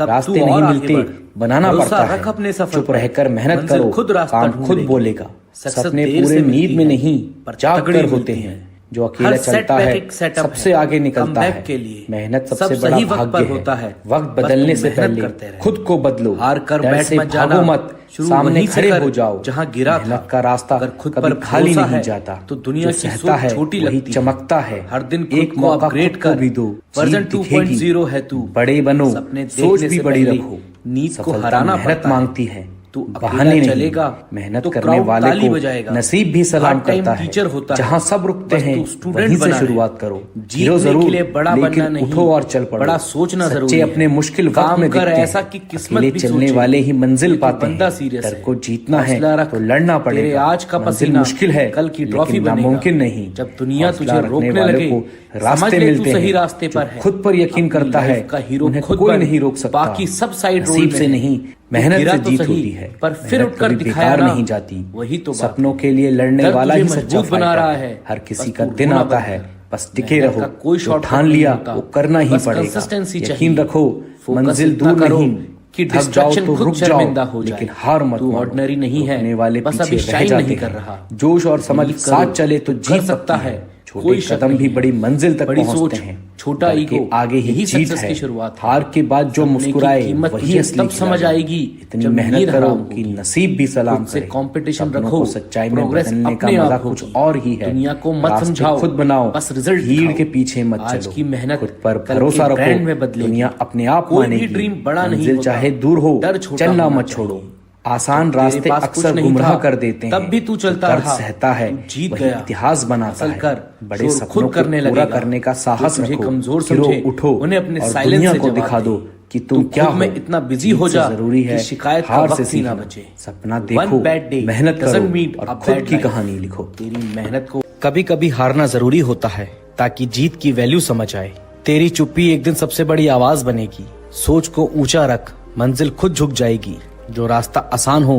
रास्ते नहीं मिलते, बनाना पड़ता है। चुप रहकर मेहनत करो, काम खुद बोलेगा। सपने पूरे नींद में नहीं जाग कर होते हैं। जो अकेला चलता है सबसे आगे निकलता है। मेहनत सबसे बड़ा भाग्य है। वक्त बदलने से पहले खुद को बदलो। डर से भागो मत, सामने खड़े हो जाओ। जहाँ गिरा मेहनत का रास्ता कभी खाली नहीं जाता। तो दुनिया सहता है वही चमकता है। हर दिन एक मौका अपग्रेड कर भी दो। वर्जन 2.0 है तू। बड़े बनो, सोच भी बड़ी रखो। नींद को हराना मेहनत मांगती है। तू बहाने नहीं चलेगा। मेहनत करने वाले को नसीब भी सलाम करता है। टीचर होता है। जहाँ सब रुकते हैं वहीं से शुरुआत करो। जीरो जरूर, लेकिन उठो और चल पड़ो। बड़ा सोचना जरूरी है। अपने मुश्किल वक्त में दिखते हैं। ऐसा कि किस्मत भी चलने वाले ही मंजिल पाते हैं। डर को जीतना है तो लड़ना पड़ेगा। आज का पसीना मुश्किल है, कल की ट्रॉफी नामुमकिन नहीं। जब दुनिया तुझे रोकने लगे रास्ते मिलते हैं। सही रास्ते पर है, खुद पर यकीन करता है उन्हें कोई नहीं रोक सकता। बाकी सब साइड नसीब से नहीं, मेहनत से जीत होती है। पर फिर उठकर दिखाया नहीं जाती। वही तो सपनों के लिए लड़ने वाला ही सच्चा बना रहा है। हर किसी का दिन आता है, बस टिके रहो। कोई शॉट ठान लिया वो करना ही पड़ेगा। यकीन रखो मंजिल दूर नहीं, कि थक डिस्ट्रैक्शन जाओ तो खुद रुक जाओ, शर्मिंदा हो जाए। लेकिन हार मत तू मानो। ऑर्डिनरी नहीं है, रुकने वाले बस पीछे अभी रह शाइन जाते नहीं हैं। कर रहा। जोश और समझ बिलीव साथ करो, चले तो तू जीत कर सकता है। छोटे कोई शक कदम भी नहीं। बड़ी मंजिल तक बड़ी पहुंचते सोच, हैं। छोटा डर के ईगो, आगे ही यही जीत सक्सेस है। की शुरुआत है। हार के बाद जो सपने की मुस्कुराए कीमत वही तुझे असली तब समझ खिलाड़ी। आएगी इतनी जब मेहनत नींद करो हराम कि होगी। नसीब भी सलाम खुद से करे। कंपटीशन सपनों रखो, को सच्चाई में प्रोग्रेस बदलने का अपने आप मजा होगी। कुछ और ही है। दुनिया को मत रास्ते समझाओ, खुद बनाओ, बस रिजल्ट भीड़ दिखाओ। के पीछे मत आज चलो। की मेहनत खुद पर कल के भरोसा ब्रांड रखो। में बदलेगी। दुनिया अपने आप कोई भी मानेगी। ड्रीम बड़ा नहीं मंजिल होता, चाहे दूर हो, डर छोटा चलना होना मत चाहिए। छोड़ो। आसान तेरे रास्ते पास अक्सर कुछ नहीं गुमराह था, कर देते हैं। तब भी तू चलता दर्द रहा, सहता है, तू जीत वही गया। इतिहास बनाता हासिल है। कर, बड़े शोर सपनों खुद को करने पूरा लगेगा। करने का साहस जो तुझे रखो। कमजोर गिरो, समझे, उठो उन्हें अपने और साइलेंस दुनिया से को जवाब दिखा दे। दो कि तू तुम क्या खुद हो। में इतना बिजी जीत हो से जा जरूरी है कि शिकायत का हार से वक्त ही ना सीखना। बचे। सपना One देखो, bad day मेहनत doesn't करो mean और a खुद bad की life। कहानी लिखो। तेरी मेहनत को कभी कभी हारना जरूरी होता है ताकि जीत की वैल्यू समझ आए। तेरी चुप्पी एक दिन सबसे बड़ी आवाज बनेगी। सोच को ऊंचा रख, मंजिल खुद झुक जाएगी। जो रास्ता आसान हो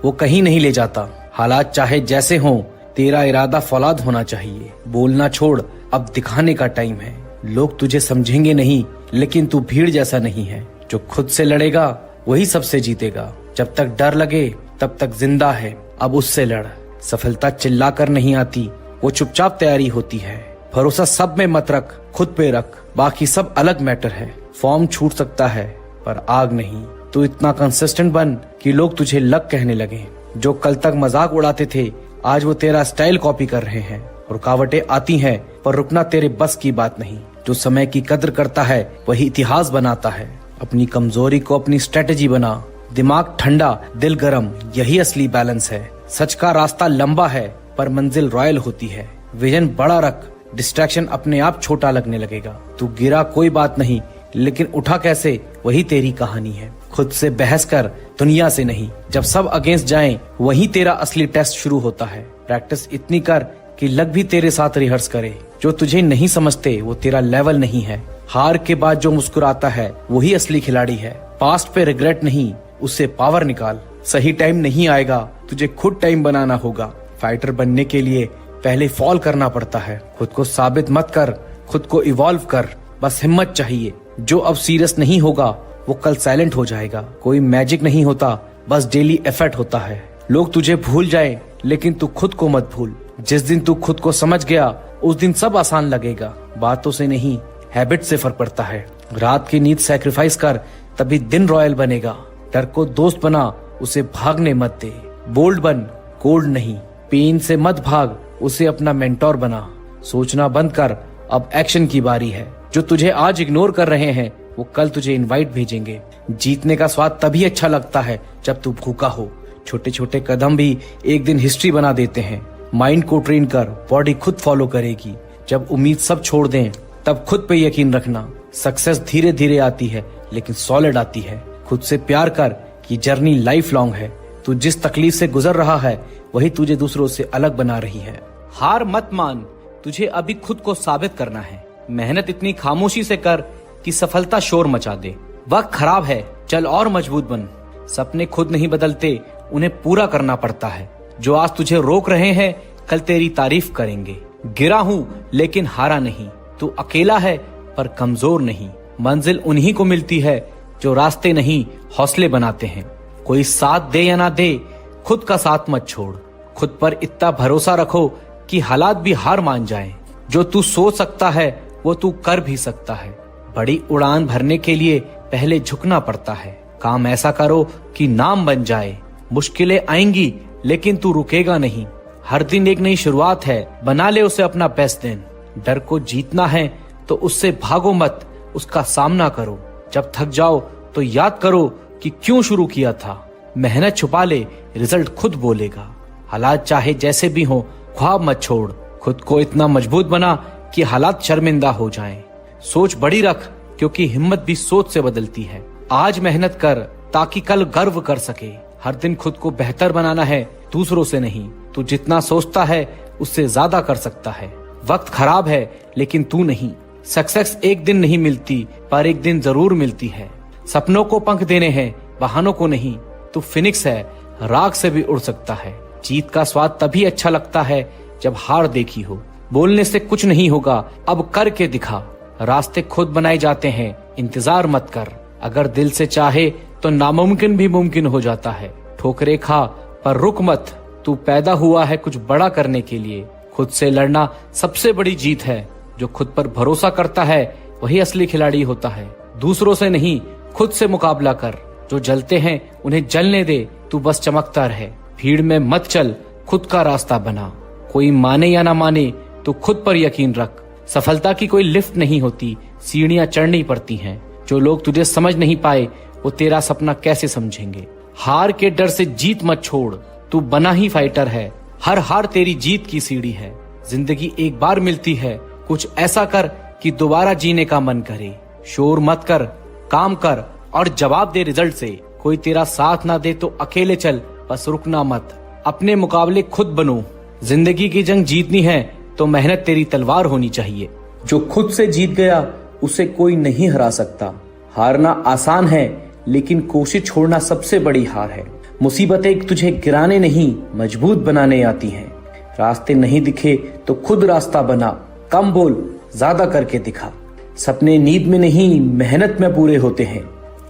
वो कहीं नहीं ले जाता। हालात चाहे जैसे हों, तेरा इरादा फौलाद होना चाहिए। बोलना छोड़, अब दिखाने का टाइम है। लोग तुझे समझेंगे नहीं, लेकिन तू भीड़ जैसा नहीं है। जो खुद से लड़ेगा वही सबसे जीतेगा। जब तक डर लगे तब तक जिंदा है, अब उससे लड़। सफलता चिल्लाकर नहीं आती, वो चुपचाप तैयारी होती है। भरोसा सब में मत रख, खुद पे रख, बाकी सब अलग मैटर है। फॉर्म छूट सकता है पर आग नहीं। तू इतना कंसिस्टेंट बन कि लोग तुझे लग कहने लगे। जो कल तक मजाक उड़ाते थे आज वो तेरा स्टाइल कॉपी कर रहे हैं। रुकावटें आती हैं पर रुकना तेरे बस की बात नहीं। जो समय की कद्र करता है वही इतिहास बनाता है। अपनी कमजोरी को अपनी स्ट्रेटेजी बना। दिमाग ठंडा, दिल गरम, यही असली बैलेंस है। सच का रास्ता लंबा है पर मंजिल रॉयल होती है। विजन बड़ा रख, डिस्ट्रैक्शन अपने आप छोटा लगने लगेगा। तू गिरा कोई बात नहीं, लेकिन उठा कैसे वही तेरी कहानी है। खुद से बहस कर, दुनिया से नहीं। जब सब अगेंस्ट जाएं, वही तेरा असली टेस्ट शुरू होता है। प्रैक्टिस इतनी कर कि लग भी तेरे साथ रिहर्स करे। जो तुझे नहीं समझते वो तेरा लेवल नहीं है। हार के बाद जो मुस्कुराता है वही असली खिलाड़ी है। पास्ट पे रिग्रेट नहीं, उससे पावर निकाल। सही टाइम नहीं आएगा, तुझे खुद टाइम बनाना होगा। फाइटर बनने के लिए पहले फॉल करना पड़ता है। खुद को साबित मत कर, खुद को इवॉल्व कर। बस हिम्मत चाहिए। जो अब सीरियस नहीं होगा वो कल साइलेंट हो जाएगा। कोई मैजिक नहीं होता, बस डेली एफर्ट होता है। लोग तुझे भूल जाए लेकिन तू खुद को मत भूल। जिस दिन तू खुद को समझ गया उस दिन सब आसान लगेगा। बातों से नहीं, हैबिट से फर्क पड़ता है। रात की नींद सैक्रिफाइस कर, तभी दिन रॉयल बनेगा। डर को दोस्त बना, उसे भागने मत दे। बोल्ड बन, कोल्ड नहीं। पेन से मत भाग, उसे अपना मेंटोर बना। सोचना बंद कर, अब एक्शन की बारी है। जो तुझे आज इग्नोर कर रहे हैं वो कल तुझे इनवाइट भेजेंगे। जीतने का स्वाद तभी अच्छा लगता है जब तू भूखा हो। छोटे छोटे कदम भी एक दिन हिस्ट्री बना देते हैं। माइंड को ट्रेन कर, बॉडी खुद फॉलो करेगी। जब उम्मीद सब छोड़ दें तब खुद पे यकीन रखना। सक्सेस धीरे धीरे आती है लेकिन सॉलिड आती है। खुद से प्यार कर कि जर्नी लाइफ लॉन्ग है। तू जिस तकलीफ से गुजर रहा है वही तुझे दूसरों से अलग बना रही है। हार मत मान, तुझे अभी खुद को साबित करना है। मेहनत इतनी खामोशी से कर कि सफलता शोर मचा दे। वक्त खराब है, चल और मजबूत बन। सपने खुद नहीं बदलते, उन्हें पूरा करना पड़ता है। जो आज तुझे रोक रहे हैं कल तेरी तारीफ करेंगे। गिरा हूं लेकिन हारा नहीं। तू अकेला है पर कमजोर नहीं। मंजिल उन्हीं को मिलती है जो रास्ते नहीं हौसले बनाते हैं। कोई साथ दे या ना दे, खुद का साथ मत छोड़। खुद पर इतना भरोसा रखो कि हालात भी हार मान जाएं। जो तू सोच सकता है वो तू कर भी सकता है। बड़ी उड़ान भरने के लिए पहले झुकना पड़ता है। काम ऐसा करो कि नाम बन जाए। मुश्किलें आएंगी लेकिन तू रुकेगा नहीं। हर दिन एक नई शुरुआत है, बना ले उसे अपना बेस्ट दिन। डर को जीतना है तो उससे भागो मत, उसका सामना करो। जब थक जाओ तो याद करो कि क्यों शुरू किया था। मेहनत छुपा ले, रिजल्ट खुद बोलेगा। हालात चाहे जैसे भी हो, ख्वाब मत छोड़। खुद को इतना मजबूत बना कि हालात शर्मिंदा हो जाएं। सोच बड़ी रख क्योंकि हिम्मत भी सोच से बदलती है। आज मेहनत कर ताकि कल गर्व कर सके। हर दिन खुद को बेहतर बनाना है, दूसरों से नहीं। तू जितना सोचता है उससे ज्यादा कर सकता है। वक्त खराब है लेकिन तू नहीं। सक्सेस एक दिन नहीं मिलती पर एक दिन जरूर मिलती है। सपनों को पंख देने हैं, बहानों को नहीं। तू फिनिक्स है, राग से भी उड़ सकता है। जीत का स्वाद तभी अच्छा लगता है जब हार देखी हो। बोलने से कुछ नहीं होगा, अब करके दिखा। रास्ते खुद बनाए जाते हैं, इंतजार मत कर। अगर दिल से चाहे तो नामुमकिन भी मुमकिन हो जाता है। ठोकरे खा पर रुक मत, तू पैदा हुआ है कुछ बड़ा करने के लिए। खुद से लड़ना सबसे बड़ी जीत है। जो खुद पर भरोसा करता है वही असली खिलाड़ी होता है। दूसरों से नहीं, खुद से मुकाबला कर। जो जलते हैं उन्हें जलने दे, तू बस चमकता रहे। भीड़ में मत चल, खुद का रास्ता बना। कोई माने या ना माने, तू खुद पर यकीन रख। सफलता की कोई लिफ्ट नहीं होती, सीढ़ियां चढ़नी पड़ती हैं। जो लोग तुझे समझ नहीं पाए वो तेरा सपना कैसे समझेंगे। हार के डर से जीत मत छोड़, तू बना ही फाइटर है। हर हार तेरी जीत की सीढ़ी है। जिंदगी एक बार मिलती है, कुछ ऐसा कर कि दोबारा जीने का मन करे। शोर मत कर, काम कर और जवाब दे रिजल्ट से। कोई तेरा साथ ना दे तो अकेले चल, बस रुकना मत। अपने मुकाबले खुद बनो। जिंदगी की जंग जीतनी है तो मेहनत तेरी तलवार होनी चाहिए। जो खुद से जीत गया उसे कोई नहीं हरा सकता। हारना आसान है लेकिन कोशिश छोड़ना सबसे बड़ी हार है। मुसीबतें तुझे गिराने नहीं मजबूत बनाने आती हैं। रास्ते नहीं दिखे तो खुद रास्ता बना। कम बोल, ज्यादा करके दिखा। सपने नींद में नहीं मेहनत में पूरे होते हैं।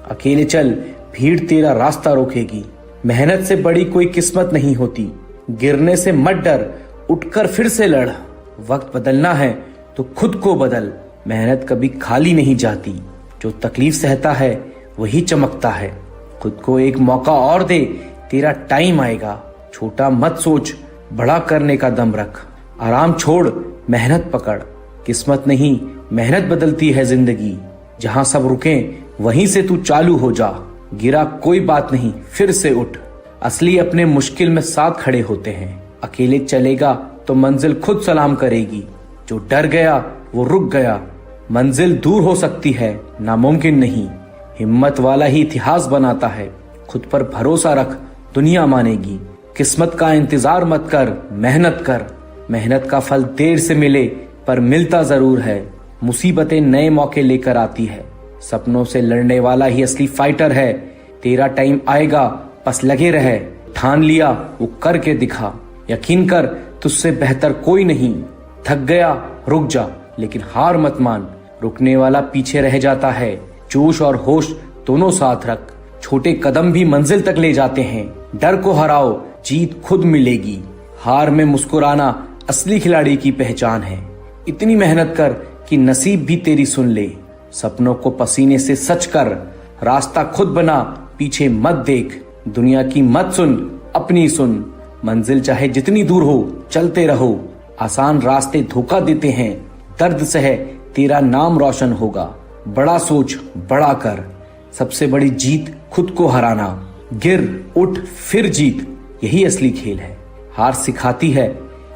अकेले चल, भीड़ तेरा रास्ता रोकेगी। मेहनत से बड़ी कोई किस्मत नहीं होती। गिरने से मत डर, उठकर फिर से लड़। वक्त बदलना है तो खुद को बदल। मेहनत कभी खाली नहीं जाती। जो तकलीफ सहता है वही चमकता है। खुद को एक मौका और दे, तेरा टाइम आएगा। छोटा मत सोच, बड़ा करने का दम रख। आराम छोड़, मेहनत पकड़। किस्मत नहीं, मेहनत बदलती है जिंदगी। जहां सब रुके वहीं से तू चालू हो जा। गिरा कोई बात नहीं, फिर से उठ। असली अपने मुश्किल में साथ खड़े होते हैं। अकेले चलेगा तो मंजिल खुद सलाम करेगी। जो डर गया वो रुक गया। मंजिल दूर हो सकती है, नामुमकिन नहीं। हिम्मत वाला ही इतिहास बनाता है। खुद पर भरोसा रख, दुनिया मानेगी। किस्मत का इंतजार मत कर, मेहनत कर। मेहनत का फल देर से मिले पर मिलता जरूर है। मुसीबतें नए मौके लेकर आती है। सपनों से लड़ने वाला ही असली फाइटर है। तेरा टाइम आएगा, बस लगे रहे। ठान लिया वो करके दिखा। यकीन कर, तुझसे बेहतर कोई नहीं। थक गया रुक जा, लेकिन हार मत मान। रुकने वाला पीछे रह जाता है। जोश और होश दोनों साथ रख। छोटे कदम भी मंजिल तक ले जाते हैं। डर को हराओ, जीत खुद मिलेगी। हार में मुस्कुराना असली खिलाड़ी की पहचान है। इतनी मेहनत कर कि नसीब भी तेरी सुन ले। सपनों को पसीने से सच कर। रास्ता खुद बना, पीछे मत देख। दुनिया की मत सुन, अपनी सुन। मंजिल चाहे जितनी दूर हो, चलते रहो। आसान रास्ते धोखा देते हैं। दर्द सह, तेरा नाम रोशन होगा। बड़ा सोच, बड़ा कर। सबसे बड़ी जीत खुद को हराना। गिर उठ फिर जीत, यही असली खेल है। हार सिखाती है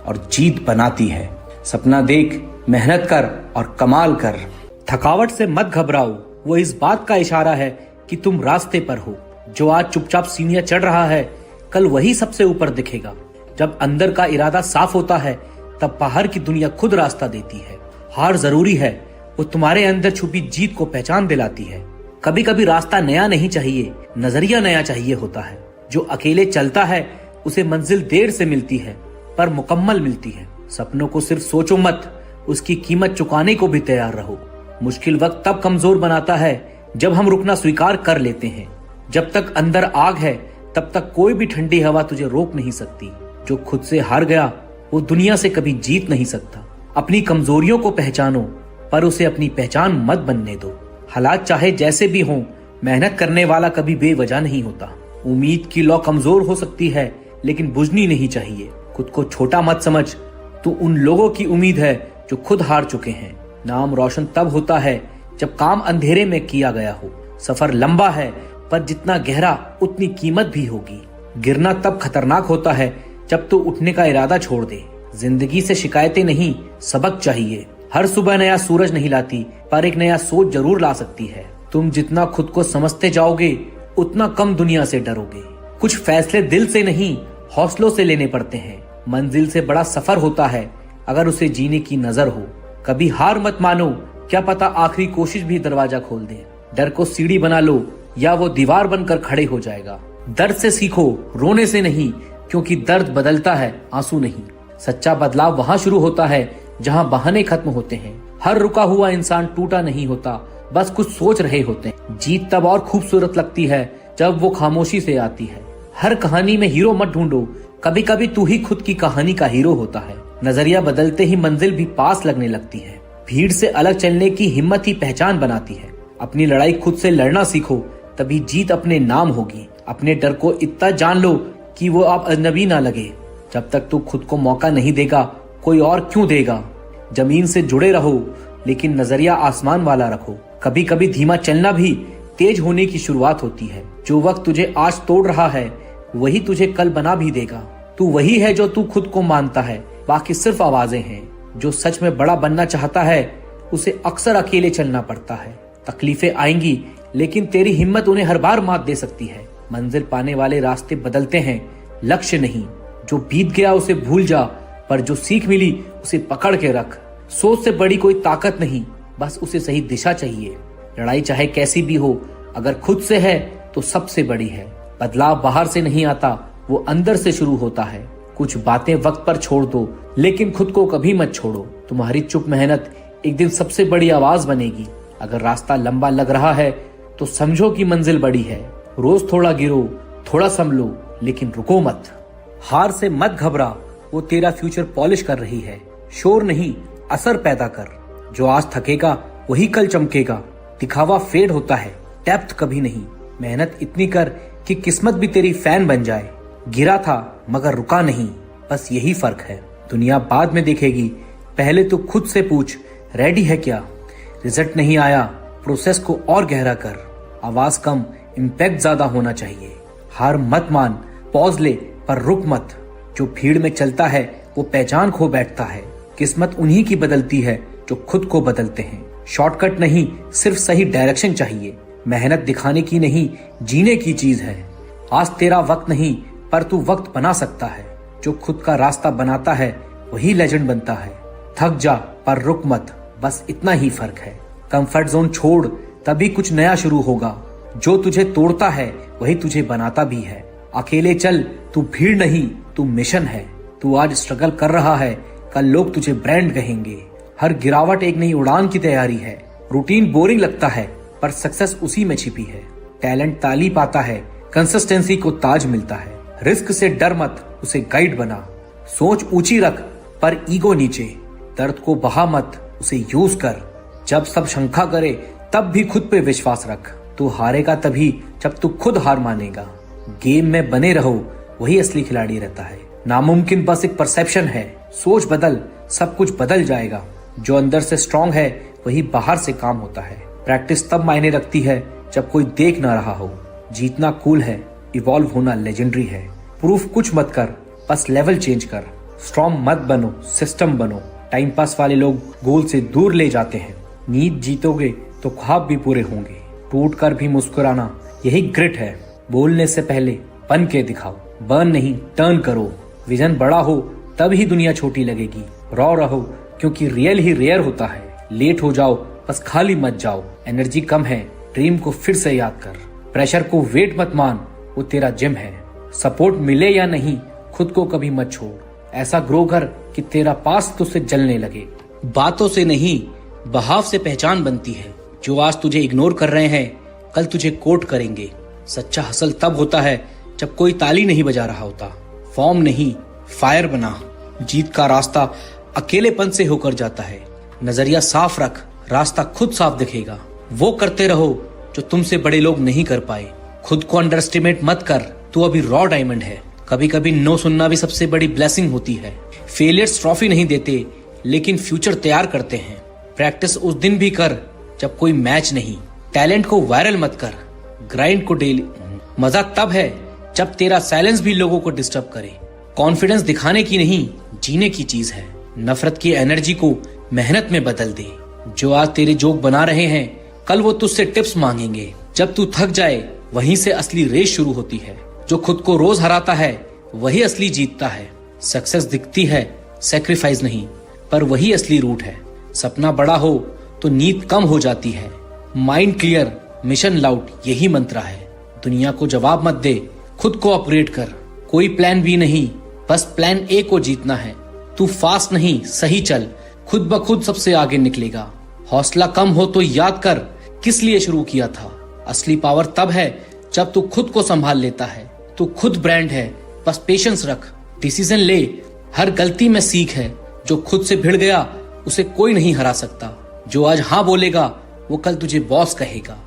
और जीत बनाती है। सपना देख, मेहनत कर और कमाल कर। थकावट से मत घबराओ, वो इस बात का इशारा है कि तुम रास्ते पर हो। जो आज चुपचाप सीढ़ियां चढ़ रहा है, कल वही सबसे ऊपर दिखेगा। जब अंदर का इरादा साफ होता है, तब बाहर की दुनिया खुद रास्ता देती है। हार जरूरी है, वो तुम्हारे अंदर छुपी जीत को पहचान दिलाती है। कभी कभी रास्ता नया नहीं चाहिए, नजरिया नया चाहिए होता है। जो अकेले चलता है उसे मंजिल देर से मिलती है, पर मुकम्मल मिलती है। सपनों को सिर्फ सोचो मत, उसकी कीमत चुकाने को भी तैयार रहो। मुश्किल वक्त तब कमजोर बनाता है जब हम रुकना स्वीकार कर लेते हैं। जब तक अंदर आग है तब तक कोई भी ठंडी हवा तुझे रोक नहीं सकती। जो खुद से हार गया वो दुनिया से कभी जीत नहीं सकता। अपनी कमजोरियों को पहचानो, पर उसे अपनी पहचान मत बनने दो। हालात चाहे जैसे भी हों, मेहनत करने वाला कभी बेवजह नहीं होता। उम्मीद की लौ कमजोर हो सकती है, लेकिन बुझनी नहीं चाहिए। खुद को छोटा मत समझ, तू उन लोगों की उम्मीद है जो खुद हार चुके हैं। नाम रोशन तब होता है जब काम अंधेरे में किया गया हो। सफर लंबा है, पर जितना गहरा उतनी कीमत भी होगी। गिरना तब खतरनाक होता है जब तू उठने का इरादा छोड़ दे। जिंदगी से शिकायतें नहीं, सबक चाहिए। हर सुबह नया सूरज नहीं लाती, पर एक नया सोच जरूर ला सकती है। तुम जितना खुद को समझते जाओगे, उतना कम दुनिया से डरोगे। कुछ फैसले दिल से नहीं, हौसलों से लेने पड़ते हैं। मंजिल से बड़ा सफर होता है अगर उसे जीने की नजर हो। कभी हार मत मानो, क्या पता आखिरी कोशिश भी दरवाजा खोल दे। डर को सीढ़ी बना लो, या वो दीवार बनकर खड़े हो जाएगा। दर्द से सीखो, रोने से नहीं, क्योंकि दर्द बदलता है, आंसू नहीं। सच्चा बदलाव वहां शुरू होता है जहां बहाने खत्म होते हैं। हर रुका हुआ इंसान टूटा नहीं होता, बस कुछ सोच रहे होते हैं। जीत तब और खूबसूरत लगती है जब वो खामोशी से आती है। हर कहानी में हीरो मत ढूंढो, कभी कभी तू ही खुद की कहानी का हीरो होता है। नजरिया बदलते ही मंजिल भी पास लगने लगती है। भीड़ से अलग चलने की हिम्मत ही पहचान बनाती है। अपनी लड़ाई खुद से लड़ना सीखो, तभी जीत अपने नाम होगी। अपने डर को इतना जान लो कि वो आप अजनबी ना लगे। जब तक तू खुद को मौका नहीं देगा, कोई और क्यों देगा। जमीन से जुड़े रहो, लेकिन नजरिया आसमान वाला रखो। कभी कभी धीमा चलना भी तेज होने की शुरुआत होती है। जो वक्त तुझे आज तोड़ रहा है, वही तुझे कल बना भी देगा। तू वही है जो तू खुद को मानता है, बाकी सिर्फ आवाजें हैं। जो सच में बड़ा बनना चाहता है, उसे अक्सर अकेले चलना पड़ता है। तकलीफें आएंगी, लेकिन तेरी हिम्मत उन्हें हर बार मात दे सकती है। मंजिल पाने वाले रास्ते बदलते हैं, लक्ष्य नहीं। जो बीत गया उसे भूल जा, पर जो सीख मिली उसे पकड़ के रख। सोच से बड़ी कोई ताकत नहीं, बस उसे सही दिशा चाहिए। लड़ाई चाहे कैसी भी हो, अगर खुद से है तो सबसे बड़ी है। बदलाव बाहर से नहीं आता, वो अंदर से शुरू होता है। कुछ बातें वक्त पर छोड़ दो, लेकिन खुद को कभी मत छोड़ो। तुम्हारी चुप मेहनत एक दिन सबसे बड़ी आवाज बनेगी। अगर रास्ता लंबा लग रहा है तो समझो कि मंजिल बड़ी है। रोज थोड़ा गिरो, थोड़ा संभलो, लेकिन रुको मत। हार से मत घबरा, वो तेरा फ्यूचर पॉलिश कर रही है। शोर नहीं, असर पैदा कर। जो आज थकेगा वही कल चमकेगा। दिखावा फेड होता है, डेप्थ कभी नहीं। मेहनत इतनी कर कि किस्मत भी तेरी फैन बन जाए। गिरा था मगर रुका नहीं, बस यही फर्क है। दुनिया बाद में देखेगी, पहले तो खुद से पूछ, रेडी है क्या। रिजल्ट नहीं आया, प्रोसेस को और गहरा कर। आवाज कम, इम्पैक्ट ज्यादा होना चाहिए। हार मत मान, पॉज ले, पर रुक मत। जो भीड़ में चलता है वो पहचान खो बैठता है। किस्मत उन्हीं की बदलती है जो खुद को बदलते हैं। शॉर्टकट नहीं, सिर्फ सही डायरेक्शन चाहिए। मेहनत दिखाने की नहीं, जीने की चीज है। आज तेरा वक्त नहीं, पर तू वक्त बना सकता है। जो खुद का रास्ता बनाता है वही लेजेंड बनता है। थक जा पर रुक मत, बस इतना ही फर्क है। कंफर्ट जोन छोड़, तभी कुछ नया शुरू होगा। जो तुझे तोड़ता है वही तुझे बनाता भी है। अकेले चल, तू भीड़ नहीं, तू मिशन है। तू आज स्ट्रगल कर रहा है, कल लोग तुझे ब्रांड कहेंगे। हर गिरावट एक नई उड़ान की तैयारी है। रूटीन बोरिंग लगता है, पर सक्सेस उसी में छिपी है। टैलेंट ताली पाता है, कंसिस्टेंसी को ताज मिलता है। रिस्क से डर मत, उसे गाइड बना। सोच ऊंची रख, पर ईगो नीचे। दर्द को बहा मत, उसे यूज कर। जब सब शंका करे, तब भी खुद पे विश्वास रख। तू हारेगा तभी जब तू खुद हार मानेगा। गेम में बने रहो, वही असली खिलाड़ी रहता है। नामुमकिन बस एक परसेप्शन है। सोच बदल, सब कुछ बदल जाएगा। जो अंदर से स्ट्रांग है वही बाहर से काम होता है। प्रैक्टिस तब मायने रखती है जब कोई देख ना रहा हो। जीतना कूल है, इवॉल्व होना लेजेंडरी है। प्रूफ कुछ मत कर, बस लेवल चेंज कर। स्ट्रांग मत बनो, सिस्टम बनो। टाइम पास वाले लोग गोल से दूर ले जाते हैं। नींद जीतोगे तो ख्वाब भी पूरे होंगे। टूट कर भी मुस्कुराना, यही ग्रिट है। बोलने से पहले बन के दिखाओ, बर्न नहीं टर्न करो। विजन बड़ा हो तब ही दुनिया छोटी लगेगी। रॉ रहो, क्योंकि रियल ही रेयर होता है। लेट हो जाओ, बस खाली मत जाओ। एनर्जी कम है, ड्रीम को फिर से याद कर। प्रेशर को वेट मत मान, वो तेरा जिम है। सपोर्ट मिले या नहीं, खुद को कभी मत छोड़। ऐसा ग्रो कर कि तेरा पास तुझसे जलने लगे। बातों से नहीं, बहाव से पहचान बनती है। जो आज तुझे इग्नोर कर रहे हैं, कल तुझे कोट करेंगे। सच्चा हसल तब होता है जब कोई ताली नहीं बजा रहा होता। फॉर्म नहीं, फायर बना। जीत का रास्ता अकेलेपन से होकर जाता है। नजरिया साफ रख, रास्ता खुद साफ दिखेगा। वो करते रहो जो तुमसे बड़े लोग नहीं कर पाए। खुद को अंडर एस्टिमेट मत कर, तू अभी रॉ डायमंड है। कभी कभी नो सुनना भी सबसे बड़ी ब्लेसिंग होती है। फेलियर्स ट्रॉफी नहीं देते, लेकिन फ्यूचर तैयार करते हैं। प्रैक्टिस उस दिन भी कर जब कोई मैच नहीं। टैलेंट को वायरल मत कर, ग्राइंड को डेली। मजा तब है जब तेरा साइलेंस भी लोगों को डिस्टर्ब करे। कॉन्फिडेंस दिखाने की नहीं, जीने की चीज है। नफरत की एनर्जी को मेहनत में बदल दे। जो आज तेरे जोक बना रहे हैं, कल वो तुझसे टिप्स मांगेंगे। जब तू थक जाए, वहीं से असली रेस शुरू होती है। जो खुद को रोज हराता है, वही असली जीतता है। सक्सेस दिखती है, सेक्रीफाइस नहीं, पर वही असली रूट है। सपना बड़ा हो तो नींद कम हो जाती है। माइंड क्लियर, मिशन लाउड, यही मंत्र है। दुनिया को जवाब मत दे, खुद को अपग्रेड कर। कोई प्लान बी नहीं, बस प्लान ए को जीतना है। तू फास्ट नहीं, सही चल, खुद ब खुद सबसे आगे निकलेगा। हौसला कम हो तो याद कर किस लिए शुरू किया था। असली पावर तब है जब तू खुद को संभाल लेता है। तू खुद ब्रांड है, बस पेशेंस रख, डिसीजन ले। हर गलती में सीख है। जो खुद से भिड़ गया उसे कोई नहीं हरा सकता। जो आज हाँ बोलेगा वो कल तुझे बॉस कहेगा।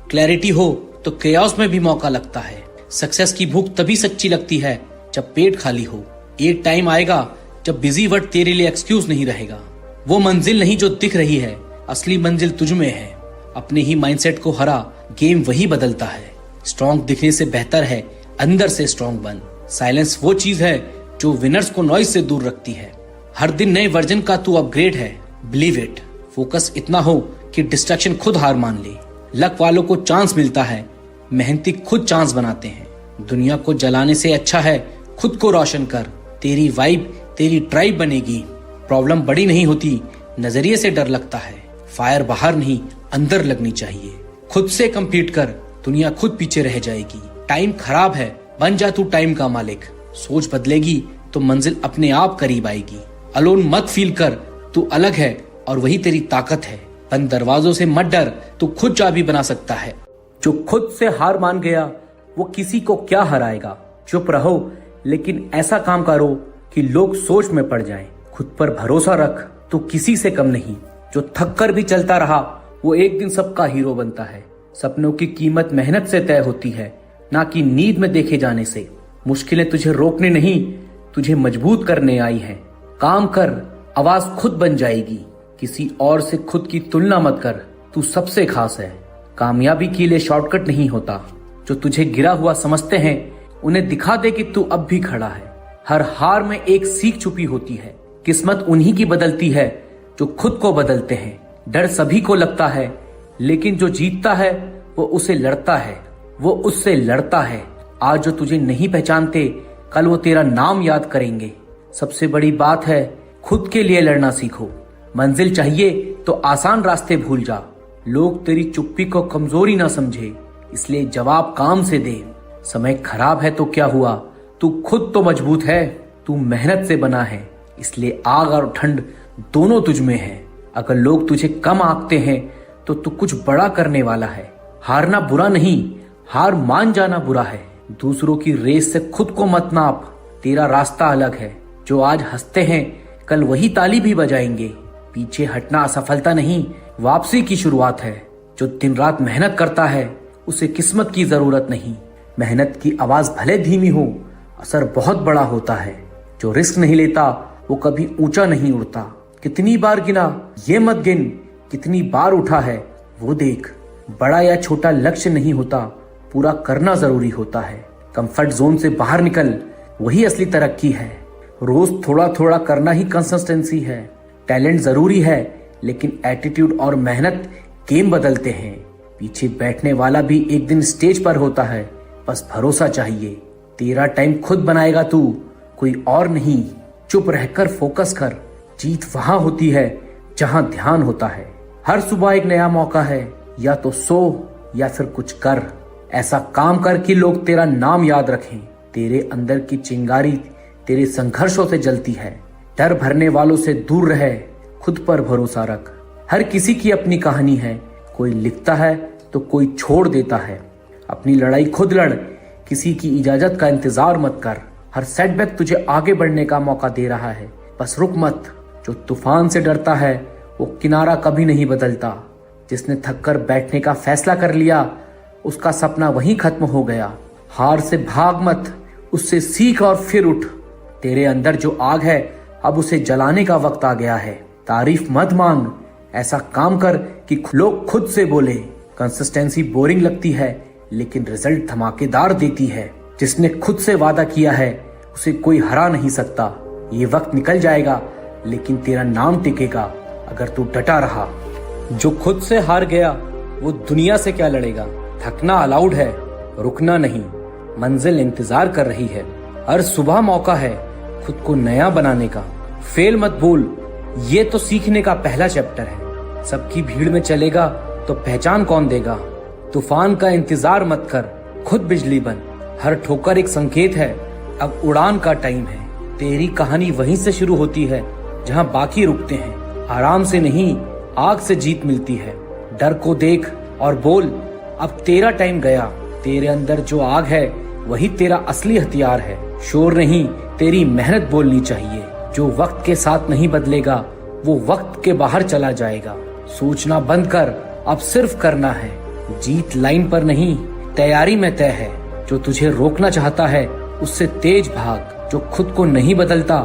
क्लैरिटी हो तो केओस में भी मौका लगता है। सक्सेस की भूख तभी सच्ची लगती है जब पेट खाली हो। एक टाइम आएगा जब बिजी वर्ड तेरे लिए एक्सक्यूज नहीं रहेगा। वो मंजिल नहीं जो दिख रही है, असली मंजिल तुझ में है। अपने ही माइंडसेट को हरा, गेम वही बदलता है। स्ट्रॉन्ग दिखने से बेहतर है अंदर से स्ट्रॉन्ग बन। साइलेंस वो चीज है जो विनर्स को नॉइज से दूर रखती है। हर दिन नए वर्जन का तू अपग्रेड है, बिलीव इट। फोकस इतना हो कि डिस्ट्रैक्शन खुद हार मान ले। लक वालों को चांस मिलता है, मेहनती खुद चांस बनाते हैं। दुनिया को जलाने से अच्छा है खुद को रोशन कर। तेरी वाइब तेरी ट्राइब बनेगी। प्रॉब्लम बड़ी नहीं होती, नजरिए से डर लगता है। फायर बाहर नहीं अंदर लगनी चाहिए। खुद से कम्पीट कर, दुनिया खुद पीछे रह जाएगी। टाइम खराब है, बन जा तू टाइम का मालिक। सोच बदलेगी तो मंजिल अपने आप करीब आएगी। अलोन मत फील कर, तू अलग है और वही तेरी ताकत है। बंद दरवाजों से मत डर, तू खुद चाबी बना सकता है। जो खुद से हार मान गया वो किसी को क्या हराएगा। चुप रहो लेकिन ऐसा काम करो कि लोग सोच में पड़ जाएं। खुद पर भरोसा रख, तू किसी से कम नहीं। जो थक कर भी चलता रहा वो एक दिन सबका हीरो बनता है। सपनों की कीमत मेहनत से तय होती है, ना कि नींद में देखे जाने से। मुश्किलें तुझे रोकने नहीं, तुझे मजबूत करने आई हैं। काम कर, आवाज खुद बन जाएगी। किसी और से खुद की तुलना मत कर, तू सबसे खास है। कामयाबी के लिए शॉर्टकट नहीं होता। जो तुझे गिरा हुआ समझते हैं उन्हें दिखा दे कि तू अब भी खड़ा है। हर हार में एक सीख छुपी होती है। किस्मत उन्हीं की बदलती है जो खुद को बदलते हैं। डर सभी को लगता है, लेकिन जो जीतता है वो उसे लड़ता है, वो उससे लड़ता है। आज जो तुझे नहीं पहचानते कल वो तेरा नाम याद करेंगे। सबसे बड़ी बात है खुद के लिए लड़ना सीखो। मंजिल चाहिए तो आसान रास्ते भूल जा। लोग तेरी चुप्पी को कमजोरी ना समझे, इसलिए जवाब काम से दे। समय खराब है तो क्या हुआ, तू खुद तो मजबूत है। तू मेहनत से बना है, इसलिए आग और ठंड दोनों तुझ में है। अगर लोग तुझे कम आंकते हैं तो तू कुछ बड़ा करने वाला है। हारना बुरा नहीं, हार मान जाना बुरा है। दूसरों की रेस से खुद को मत नाप, तेरा रास्ता अलग है। जो आज हंसते हैं कल वही ताली भी बजाएंगे। पीछे हटना असफलता नहीं, वापसी की शुरुआत है। जो दिन रात मेहनत करता है उसे किस्मत की जरूरत नहीं। मेहनत की आवाज भले धीमी हो, असर बहुत बड़ा होता है। जो रिस्क नहीं लेता वो कभी ऊंचा नहीं उड़ता। कितनी बार गिना ये मत गिन, कितनी बार उठा है वो देख। बड़ा या छोटा लक्ष्य नहीं होता, पूरा करना जरूरी होता है। कंफर्ट जोन से बाहर निकल, वही असली तरक्की है। रोज थोड़ा थोड़ा करना ही कंसिस्टेंसी है। टैलेंट जरूरी है, लेकिन एटीट्यूड और मेहनत गेम बदलते हैं। पीछे बैठने वाला भी एक दिन स्टेज पर होता है, बस भरोसा चाहिए। तेरा टाइम खुद बनाएगा तू, कोई और नहीं। चुप रहकर फोकस कर, जीत वहां होती है जहां ध्यान होता है। हर सुबह एक नया मौका है, या तो सो या फिर कुछ कर। ऐसा काम कर कि लोग तेरा नाम याद रखें। तेरे अंदर की चिंगारी तेरे संघर्षों से जलती है। डर भरने वालों से दूर रहे, खुद पर भरोसा रख। हर किसी की अपनी कहानी है, कोई लिखता है तो कोई छोड़ देता है। अपनी लड़ाई खुद लड़, किसी की इजाजत का इंतजार मत कर। हर सेटबैक तुझे आगे बढ़ने का मौका दे रहा है, बस रुक मत। जो तूफान से डरता है वो किनारा कभी नहीं बदलता। जिसने थककर बैठने का फैसला कर लिया उसका सपना वहीं खत्म हो गया। हार से भाग मत, उससे सीख और फिर उठ। तेरे अंदर जो आग है अब उसे जलाने का वक्त आ गया है। तारीफ मत मांग, ऐसा काम कर कि लोग खुद से बोले। कंसिस्टेंसी बोरिंग लगती है, लेकिन रिजल्ट धमाकेदार देती है। जिसने खुद से वादा किया है उसे कोई हरा नहीं सकता। ये वक्त निकल जाएगा, लेकिन तेरा नाम टिकेगा अगर तू डटा रहा। जो खुद से हार गया वो दुनिया से क्या लड़ेगा। थकना अलाउड है, रुकना नहीं। मंजिल इंतजार कर रही है। हर सुबह मौका है खुद को नया बनाने का। फेल मत भूल, ये तो सीखने का पहला चैप्टर है। सबकी भीड़ में चलेगा तो पहचान कौन देगा। तूफान का इंतजार मत कर, खुद बिजली बन। हर ठोकर एक संकेत है, अब उड़ान का टाइम है। तेरी कहानी वहीं से शुरू होती है जहां बाकी रुकते हैं। आराम से नहीं, आग से जीत मिलती है। डर को देख और बोल, अब तेरा टाइम गया। तेरे अंदर जो आग है वही तेरा असली हथियार है। शोर नहीं, तेरी मेहनत बोलनी चाहिए। जो वक्त के साथ नहीं बदलेगा वो वक्त के बाहर चला जाएगा। सोचना बंद कर, अब सिर्फ करना है। जीत लाइन पर नहीं, तैयारी में तय है। जो तुझे रोकना चाहता है उससे तेज भाग। जो खुद को नहीं बदलता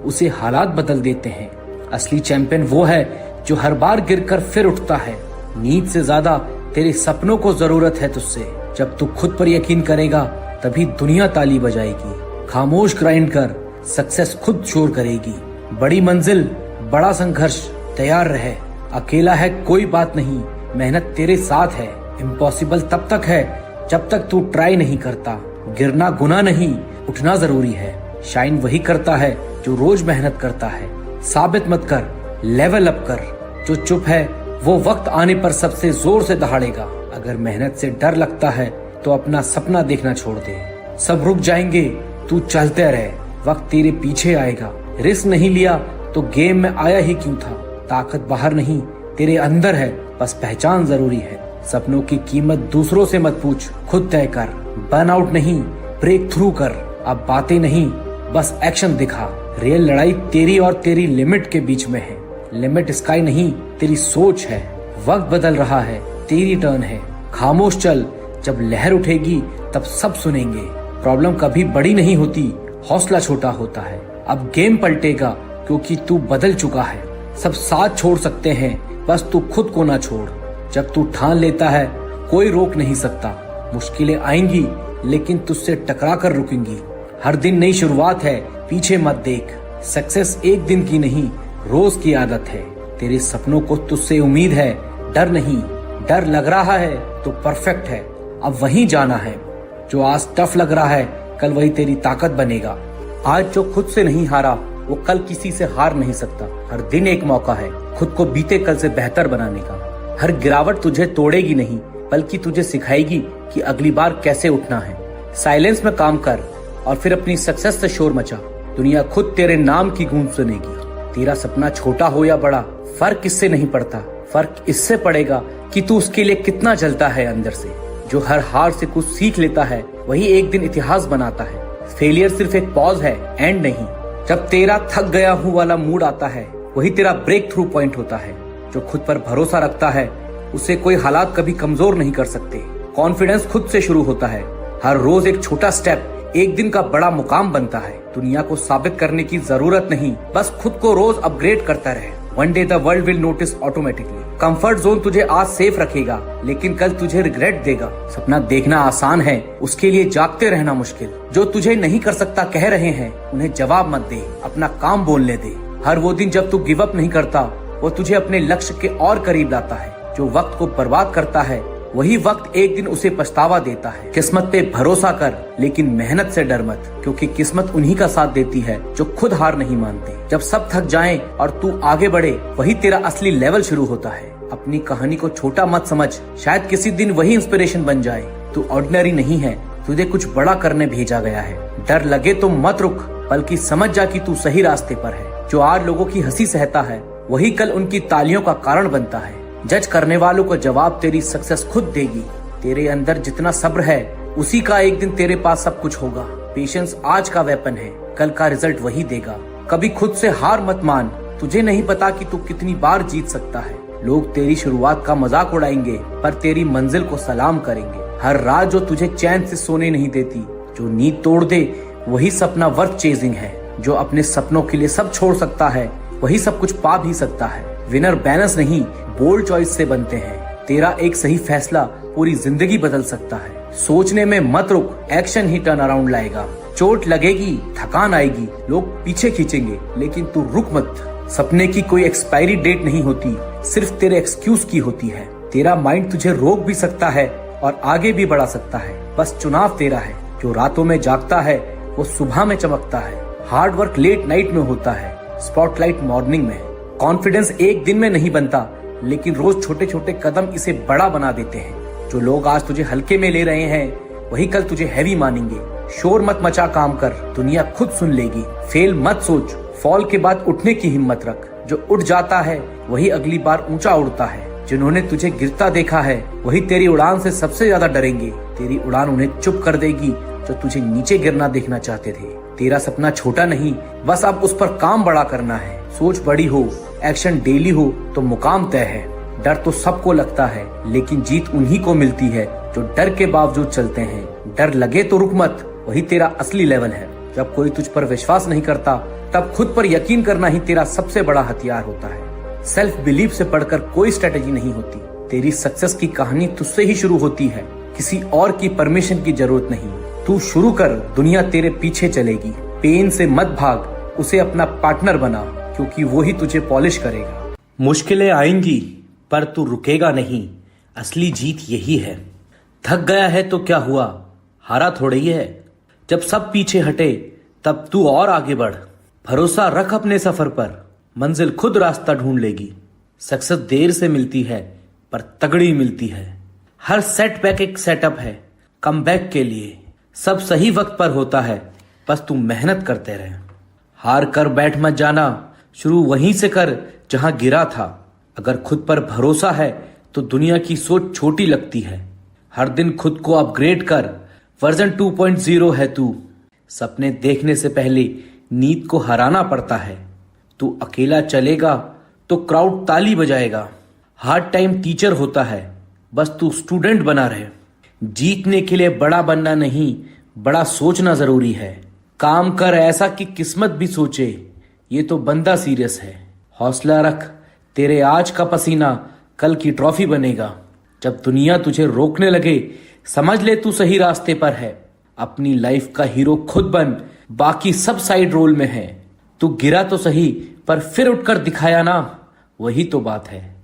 उसे हालात बदल देते हैं। असली चैंपियन वो है जो हर बार गिरकर फिर उठता है। नींद से ज्यादा तेरे सपनों को जरूरत है तुझसे। जब तू खुद पर यकीन करेगा तभी दुनिया ताली बजाएगी। खामोश ग्राइंड कर, सक्सेस खुद शोर करेगी। बड़ी मंजिल, बड़ा संघर्ष, तैयार रहे। अकेला है कोई बात नहीं, मेहनत तेरे साथ है। इम्पॉसिबल तब तक है जब तक तू ट्राई नहीं करता। गिरना गुनाह नहीं, उठना जरूरी है। शाइन वही करता है जो रोज मेहनत करता है। साबित मत कर, लेवल अप कर। जो चुप है वो वक्त आने पर सबसे जोर से दहाड़ेगा। अगर मेहनत से डर लगता है तो अपना सपना देखना छोड़ दे। सब रुक जाएंगे, तू चलते रहे, वक्त तेरे पीछे आएगा। रिस्क नहीं लिया तो गेम में आया ही क्यों था। ताकत बाहर नहीं, तेरे अंदर है, बस पहचान जरूरी है। सपनों की कीमत दूसरों से मत पूछ, खुद तय कर। बर्न आउट नहीं, ब्रेक थ्रू कर। अब बातें नहीं, बस एक्शन दिखा। रियल लड़ाई तेरी और तेरी लिमिट के बीच में है। लिमिट स्काई नहीं, तेरी सोच है। वक्त बदल रहा है, तेरी टर्न है। खामोश चल, जब लहर उठेगी तब सब सुनेंगे। प्रॉब्लम कभी बड़ी नहीं होती, हौसला छोटा होता है। अब गेम पलटेगा क्योंकि तू बदल चुका है। सब साथ छोड़ सकते हैं, बस तू खुद को ना छोड़। जब तू ठान लेता है कोई रोक नहीं सकता। मुश्किलें आएंगी लेकिन तुझसे टकरा कर रुकेंगी। हर दिन नई शुरुआत है, पीछे मत देख। सक्सेस एक दिन की नहीं, रोज की आदत है। तेरे सपनों को तुझसे उम्मीद है, डर नहीं। डर लग रहा है तो परफेक्ट है, अब वहीं जाना है। जो आज टफ लग रहा है कल वही तेरी ताकत बनेगा। आज जो खुद से नहीं हारा वो कल किसी से हार नहीं सकता। हर दिन एक मौका है खुद को बीते कल से बेहतर बनाने का। हर गिरावट तुझे तोड़ेगी नहीं बल्कि तुझे सिखाएगी कि अगली बार कैसे उठना है। साइलेंस में काम कर और फिर अपनी सक्सेस से शोर मचा। दुनिया खुद तेरे नाम की गूंज सुनेगी। तेरा सपना छोटा हो या बड़ा, फर्क इससे नहीं पड़ता। फर्क इससे पड़ेगा कि तू उसके लिए कितना जलता है अंदर से। जो हर हार से कुछ सीख लेता है वही एक दिन इतिहास बनाता है। फेलियर सिर्फ एक पॉज है, एंड नहीं। जब तेरा थक गया हूँ वाला मूड आता है वही तेरा ब्रेक थ्रू पॉइंट होता है। जो खुद पर भरोसा रखता है उसे कोई हालात कभी कमजोर नहीं कर सकते। कॉन्फिडेंस खुद से शुरू होता है। हर रोज एक छोटा स्टेप एक दिन का बड़ा मुकाम बनता है। दुनिया को साबित करने की जरूरत नहीं, बस खुद को रोज अपग्रेड करता रहे। One day the world will notice automatically. Comfort zone तुझे आज सेफ रखेगा लेकिन कल तुझे रिग्रेट देगा। सपना देखना आसान है, उसके लिए जागते रहना मुश्किल। जो तुझे नहीं कर सकता कह रहे हैं उन्हें जवाब मत दे, अपना काम बोलने दे। हर वो दिन जब तू गिव अप नहीं करता वो तुझे अपने लक्ष्य के और करीब लाता है। जो वक्त को बर्बाद करता है वही वक्त एक दिन उसे पछतावा देता है। किस्मत पे भरोसा कर लेकिन मेहनत से डर मत, क्योंकि किस्मत उन्हीं का साथ देती है जो खुद हार नहीं मानते। जब सब थक जाएं और तू आगे बढ़े वही तेरा असली लेवल शुरू होता है। अपनी कहानी को छोटा मत समझ, शायद किसी दिन वही इंस्पिरेशन बन जाए। तू ऑर्डिनरी नहीं है, तुझे कुछ बड़ा करने भेजा गया है। डर लगे तो मत रुक, बल्कि समझ जा कि तू सही रास्ते पर है। जो आज लोगों की हंसी सहता है वही कल उनकी तालियों का कारण बनता है। जज करने वालों को जवाब तेरी सक्सेस खुद देगी। तेरे अंदर जितना सब्र है उसी का एक दिन तेरे पास सब कुछ होगा। पेशेंस आज का वेपन है, कल का रिजल्ट वही देगा। कभी खुद से हार मत मान, तुझे नहीं पता कि तू कितनी बार जीत सकता है। लोग तेरी शुरुआत का मजाक उड़ाएंगे पर तेरी मंजिल को सलाम करेंगे। हर रात जो तुझे चैन से सोने नहीं देती, जो नींद तोड़ दे वही सपना वर्थ चेजिंग है। जो अपने सपनों के लिए सब छोड़ सकता है वही सब कुछ पा भी सकता है। विनर बैलेंस नहीं बोल्ड चॉइस से बनते हैं। तेरा एक सही फैसला पूरी जिंदगी बदल सकता है। सोचने में मत रुक, एक्शन ही टर्न अराउंड लाएगा। चोट लगेगी, थकान आएगी, लोग पीछे खींचेंगे, लेकिन तू रुक मत। सपने की कोई एक्सपायरी डेट नहीं होती, सिर्फ तेरे एक्सक्यूज की होती है। तेरा माइंड तुझे रोक भी सकता है और आगे भी बढ़ा सकता है, बस चुनाव तेरा है। जो रातों में जागता है वो सुबह में चमकता है। हार्ड वर्क लेट नाइट में होता है, स्पॉटलाइट मॉर्निंग में। कॉन्फिडेंस एक दिन में नहीं बनता, लेकिन रोज छोटे छोटे कदम इसे बड़ा बना देते हैं। जो लोग आज तुझे हल्के में ले रहे हैं वही कल तुझे हैवी मानेंगे। शोर मत मचा, काम कर, दुनिया खुद सुन लेगी। फेल मत सोच, फॉल के बाद उठने की हिम्मत रख। जो उठ जाता है वही अगली बार ऊंचा उड़ता है। जिन्होंने तुझे गिरता देखा है वही तेरी उड़ान से सबसे ज्यादा डरेंगे। तेरी उड़ान उन्हें चुप कर देगी जो तुझे नीचे गिरना देखना चाहते थे। तेरा सपना छोटा नहीं, बस अब उस पर काम बड़ा करना है। सोच बड़ी हो, एक्शन डेली हो तो मुकाम तय है। डर तो सबको लगता है, लेकिन जीत उन्हीं को मिलती है जो डर के बावजूद चलते हैं। डर लगे तो रुक मत, वही तेरा असली लेवल है। जब कोई तुझ पर विश्वास नहीं करता तब खुद पर यकीन करना ही तेरा सबसे बड़ा हथियार होता है। सेल्फ बिलीफ से बढ़कर कोई स्ट्रेटेजी नहीं होती। तेरी सक्सेस की कहानी तुझसे ही शुरू होती है, किसी और की परमिशन की जरूरत नहीं। तू शुरू कर, दुनिया तेरे पीछे चलेगी। पेन से मत भाग, उसे अपना पार्टनर बना, क्योंकि वो ही तुझे पॉलिश करेगा। मुश्किलें आएंगी पर तू रुकेगा नहीं, असली जीत यही है। थक गया है तो क्या हुआ, हारा थोड़ा ही है। जब सब पीछे हटे तब तू और आगे बढ़। भरोसा रख अपने सफर पर, मंजिल खुद रास्ता ढूंढ लेगी। सक्सेस देर से मिलती है पर तगड़ी मिलती है। हर सेटबैक एक सेटअप है कमबैक के लिए। सब सही वक्त पर होता है, बस तू मेहनत करते रहे। हार कर बैठ मत जाना, शुरू वहीं से कर जहां गिरा था। अगर खुद पर भरोसा है तो दुनिया की सोच छोटी लगती है। हर दिन खुद को अपग्रेड कर, वर्जन 2.0 है तू। सपने देखने से पहले नींद को हराना पड़ता है। तू अकेला चलेगा तो क्राउड ताली बजाएगा। हार्ड टाइम टीचर होता है, बस तू स्टूडेंट बना रहे। जीतने के लिए बड़ा बनना नहीं, बड़ा सोचना जरूरी है। काम कर ऐसा कि किस्मत भी सोचे, ये तो बंदा सीरियस है। हौसला रख, तेरे आज का पसीना कल की ट्रॉफी बनेगा। जब दुनिया तुझे रोकने लगे समझ ले तू सही रास्ते पर है। अपनी लाइफ का हीरो खुद बन, बाकी सब साइड रोल में है। तू गिरा तो सही पर फिर उठकर दिखाया ना, वही तो बात है।